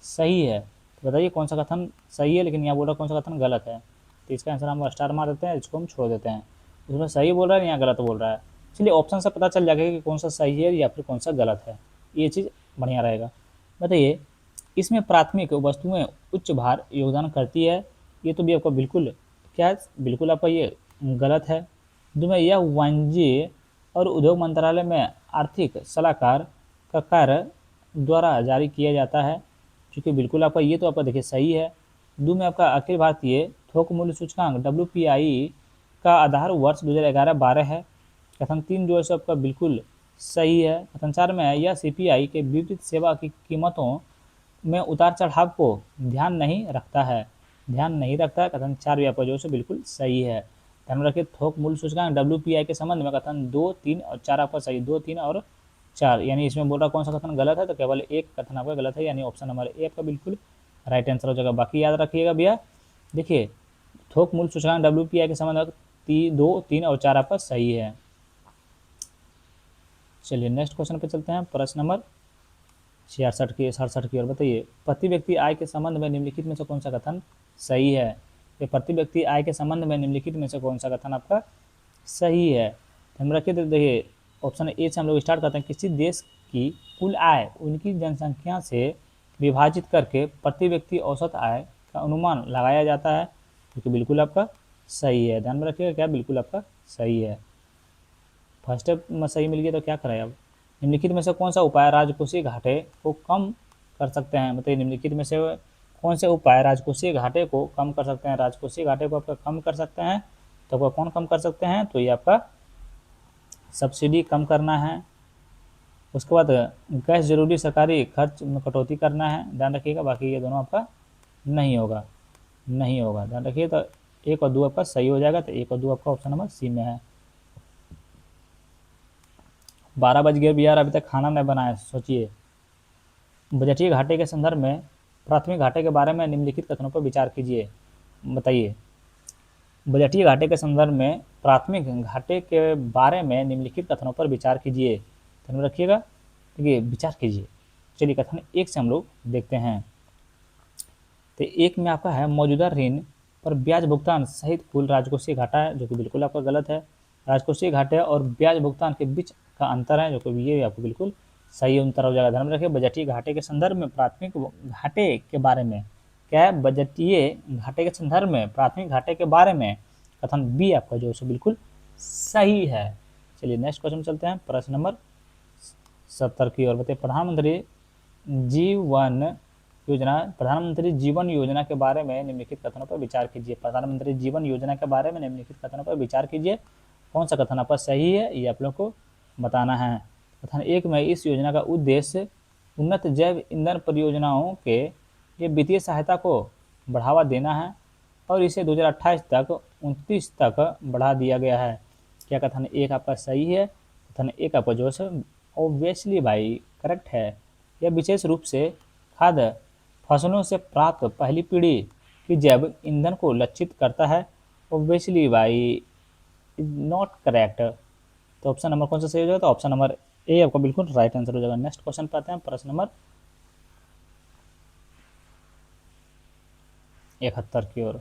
सही है? तो बताइए कौन सा कथन सही है, लेकिन यहाँ बोल रहा कौन सा कथन गलत है। तो इसका आंसर हम स्टार मार देते हैं, इसको हम छोड़ देते हैं। उसमें सही बोल रहा है या गलत बोल रहा है। चलिए ऑप्शन से पता चल जाएगा कि कौन सा सही है या फिर कौन सा गलत है, ये चीज़ बढ़िया रहेगा। बताइए, इसमें प्राथमिक वस्तुएं उच्च भार योगदान करती है, ये तो भी आपका बिल्कुल क्या है, बिल्कुल आपका ये गलत है। दूसरा, यह वाणिज्य और उद्योग मंत्रालय में आर्थिक सलाहकार का कार्य द्वारा जारी किया जाता है, क्योंकि बिल्कुल आपका ये तो आपका देखिए सही है। दो में आपका अखिल भारतीय थोक मूल्य सूचकांक WPI का आधार वर्ष 2011-12 है। कथन 3 जो है सो आपका बिल्कुल सही है। कथन 4 में यह CPI के विपरीत सेवा की कीमतों में उतार चढ़ाव को ध्यान नहीं रखता है, ध्यान नहीं रखता है। कथन 4 भी आपका जो है बिल्कुल सही है। ध्यान रखिए, थोक मूल्य सूचकांक WPI के संबंध में कथन 2, 3 और 4 आपका सही, 2, 3 और 4, यानी इसमें बोल रहा कौन सा कथन गलत है, तो केवल एक कथन आपका गलत है, यानी ऑप्शन नंबर ए आपका बिल्कुल राइट आंसर हो जाएगा। बाकी याद रखिएगा भैया, देखिए थोक मूल्य सूचकांक WPI के संबंध में 2, 3 और 4 आपका सही है। चलिए नेक्स्ट क्वेश्चन पे चलते हैं, प्रश्न नंबर 67 की ओर। बताइए, प्रति व्यक्ति आय के संबंध में निम्नलिखित में से कौन सा कथन सही है? ये प्रति व्यक्ति आय के संबंध में निम्नलिखित में से कौन सा कथन आपका सही है? ध्यान रखिए, तो देखिए ऑप्शन ए से हम लोग स्टार्ट करते हैं। किसी देश की कुल आय उनकी जनसंख्या से विभाजित करके प्रति व्यक्ति औसत आय का अनुमान लगाया जाता है, क्योंकि बिल्कुल आपका सही है। ध्यान में रखिएगा, क्या बिल्कुल आपका सही है। फर्स्ट स्टेप में सही मिल गया तो क्या करें अब। निम्नलिखित में से कौन सा उपाय राजकोषीय घाटे को कम कर सकते हैं? बताइए, निम्नलिखित में से कौन से उपाय राजकोषीय घाटे को कम कर सकते हैं? राजकोषीय घाटे को आपका कम कर सकते हैं, तो आपका कौन कम कर सकते हैं? तो ये आपका सब्सिडी कम करना है, उसके बाद गैर जरूरी सरकारी खर्च में कटौती करना है। ध्यान रखिएगा, बाकी ये दोनों आपका नहीं होगा, नहीं होगा। ध्यान रखिए, तो 1 और 2 आपका सही हो जाएगा, तो 1 और 2 आपका ऑप्शन नंबर सी में है। 12 बज गए यार, अभी तक खाना नहीं बनाया। सोचिए, बजटीय घाटे के संदर्भ में प्राथमिक घाटे के बारे में निम्नलिखित कथनों पर विचार कीजिए। बताइए, बजटीय घाटे के संदर्भ में प्राथमिक घाटे के बारे में निम्नलिखित कथनों पर विचार कीजिए। ध्यान रखिएगा, देखिए विचार कीजिए। चलिए कथन 1 से हम लोग देखते हैं। तो 1 में आपका है, मौजूदा ऋण पर ब्याज भुगतान सहित कुल राजकोषीय घाटा है, जो कि बिल्कुल आपका गलत है। राजकोषीय घाटे और ब्याज भुगतान के बीच का अंतर है, जो कि ये आपको बिल्कुल सही उत्तर हो जाएगा। ध्यान में रखिए, बजटीय घाटे के संदर्भ में प्राथमिक घाटे के बारे में क्या है, बजटीय घाटे के संदर्भ में प्राथमिक घाटे के बारे में कथन बी आपका जो है बिल्कुल सही है। चलिए नेक्स्ट क्वेश्चन चलते हैं, प्रश्न नंबर 70 की ओर। बताइए, प्रधानमंत्री जीवन योजना के बारे में निम्नलिखित कथनों पर विचार कीजिए। प्रधानमंत्री जीवन योजना के बारे में निम्नलिखित कथनों पर विचार कीजिए। कौन सा कथन आपका सही है, ये आप लोग को बताना है। कथन 1 में, इस योजना का उद्देश्य उन्नत जैव ईंधन परियोजनाओं के लिए वित्तीय सहायता को बढ़ावा देना है और इसे 2028 तक 29 तक बढ़ा दिया गया है। क्या कथन 1 आपका सही है? कथन 1 आपका जो है ऑब्वियसली भाई करेक्ट है। यह विशेष रूप से खाद्य फसलों से प्राप्त पहली पीढ़ी की जैव ईंधन को लक्षित करता है। ऑब्वियसली भाई इज नॉट करेक्ट। तो ऑप्शन नंबर कौन सा सही हो जाएगा? तो ऑप्शन नंबर ए आपका बिल्कुल राइट आंसर हो जाएगा। नेक्स्ट क्वेश्चन पे आते हैं, प्रश्न नंबर 71 की ओर।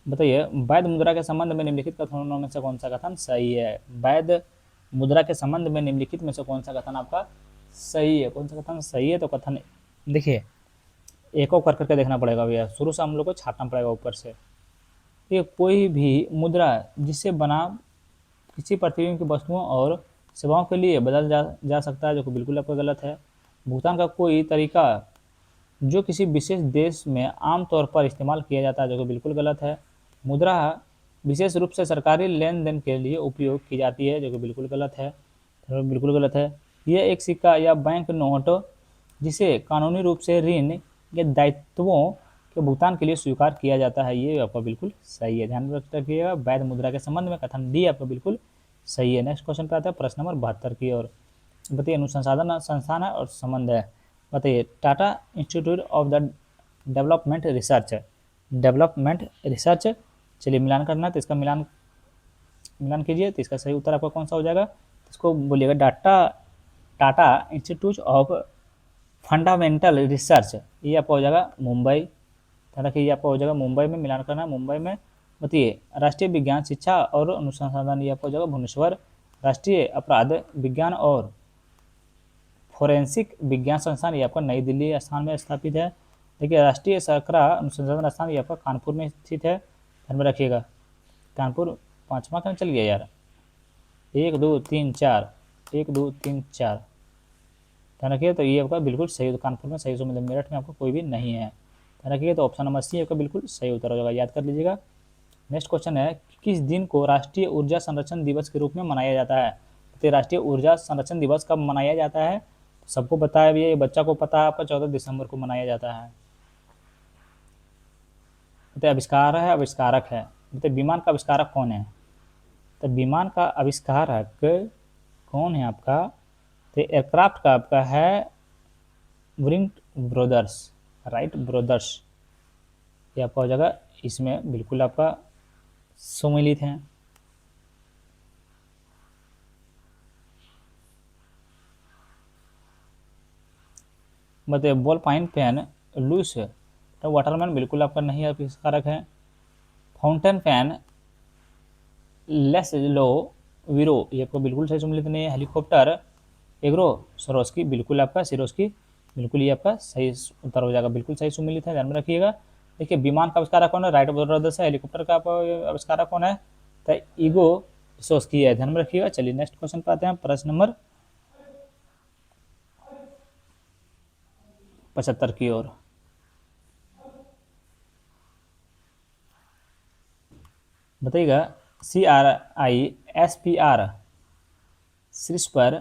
बताइए, वैध मुद्रा के संबंध में निम्नलिखित कथनों में से कौन सा कथन सही है? वैध मुद्रा के संबंध में निम्नलिखित में से कौन सा कथन आपका सही है? कौन सा कथन सही है? तो कथन देखिए, एक और करके देखना पड़ेगा भैया, शुरू से हम लोग को छाटना पड़ेगा ऊपर से। ये कोई भी मुद्रा जिससे बना किसी प्रतिबिंब की वस्तुओं और सेवाओं के लिए बदल जा सकता है, जो कि बिल्कुल आपका गलत है। भुगतान का कोई तरीका जो किसी विशेष देश में आमतौर पर इस्तेमाल किया जाता है, जो कि बिल्कुल गलत है। मुद्रा विशेष रूप से सरकारी लेन देन के लिए उपयोग की जाती है, जो कि बिल्कुल गलत है, बिल्कुल गलत है। यह एक सिक्का या बैंक नोट जिसे कानूनी रूप से ऋण या दायित्वों के भुगतान के लिए स्वीकार किया जाता है, ये आपका बिल्कुल सही है। ध्यान रखिएगा, वैध मुद्रा के संबंध में कथन डी आपका बिल्कुल सही है। नेक्स्ट क्वेश्चन पे आता है, प्रश्न नंबर 72 की ओर। बताइए, अनुसंधान संस्थान है और संबंध है। बताइए, Tata institute of the development research. चलिए मिलान करना है, तो इसका मिलान कीजिए। तो इसका सही उत्तर आपका कौन सा हो जाएगा? इसको बोलिएगा Tata institute of fundamental research, ये आपका हो जाएगा मुंबई। ध्यान रखिए, ये आपका हो जाएगा मुंबई में, मिलान करना है मुंबई में। बताइए, राष्ट्रीय विज्ञान शिक्षा और अनुसंधान, ये आपका हो जाएगा भुवनेश्वर। राष्ट्रीय अपराध विज्ञान और फोरेंसिक विज्ञान संस्थान, ये आपका नई दिल्ली स्थान में स्थापित है। देखिए, राष्ट्रीय सकरा अनुसंधान स्थान, ये आपका कानपुर में स्थित है। ध्यान में रखिएगा, कानपुर 5वां कहाँ चल गया यार? 1 2 3 4, 1 2 3 4। ध्यान रखिए, तो ये आपका बिल्कुल सही, तो कानपुर में सही, मतलब मेरठ में आपको कोई भी नहीं है। ध्यान रखिए, तो ऑप्शन नंबर सी आपका बिल्कुल सही उत्तर हो जाएगा, याद कर लीजिएगा। नेक्स्ट क्वेश्चन है, किस दिन को राष्ट्रीय ऊर्जा संरक्षण दिवस के रूप में मनाया जाता है? तो राष्ट्रीय ऊर्जा संरक्षण दिवस कब मनाया जाता है? सबको पता है, ये बच्चा को पता है आपका, 14 दिसंबर को मनाया जाता है। तो आविष्कार है, आविष्कारक है। तो विमान का आविष्कारक कौन है? तो विमान का आविष्कारक कौन है आपका? तो एयरक्राफ्ट का आपका है वृंट ब्रदर्स, राइट ब्रदर्स, ये आपका हो जाएगा, इसमें बिल्कुल आपका सम्मिलित हैं। बताइए, बॉल पाइन पेन लुइस तो वाटरमैन बिल्कुल आपका नहीं आविष्कारक है। फाउंटेन पेन लेस्लो वीरो, ये आपको बिल्कुल सही सम्मिलित नहीं है। हेलीकॉप्टर एग्रो सरोस्की, बिल्कुल आपका सिरोस्की, बिल्कुल ये आपका सही उत्तर हो जाएगा, बिल्कुल सही सम्मिलित है। ध्यान में रखिएगा। देखिए, विमान का आविष्कारक कौन है? राइट ब्रदर्स है। हेलीकॉप्टर का आविष्कारक कौन है? तो ईगो सोस्की है। ध्यान में रखिएगा। चलिए नेक्स्ट क्वेश्चन पे आते हैं, प्रश्न नंबर 75 की ओर। बताइएगा, CRISPR CRISPR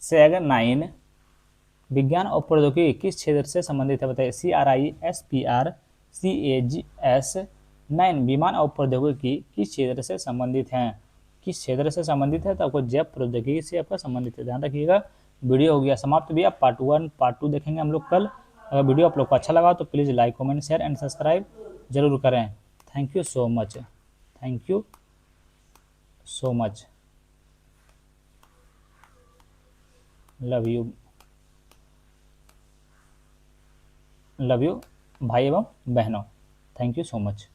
Cas9 विज्ञान और प्रौद्योगिकी किस क्षेत्र से संबंधित है? बताइए, CRISPR Cas9 विमान और प्रौद्योगिकी किस क्षेत्र से संबंधित हैं? किस क्षेत्र से संबंधित है? तो आपको जैव प्रौद्योगिकी से आपका संबंधित है। ध्यान रखिएगा। वीडियो हो गया समाप्त भैया, पार्ट 1 पार्ट 2 देखेंगे हम लोग कल। अगर वीडियो आप लोग को अच्छा लगा तो please like comment share and subscribe जरूर करें। Thank you so much, thank you so much, love you भाई एवं बहनों, थैंक यू सो मच।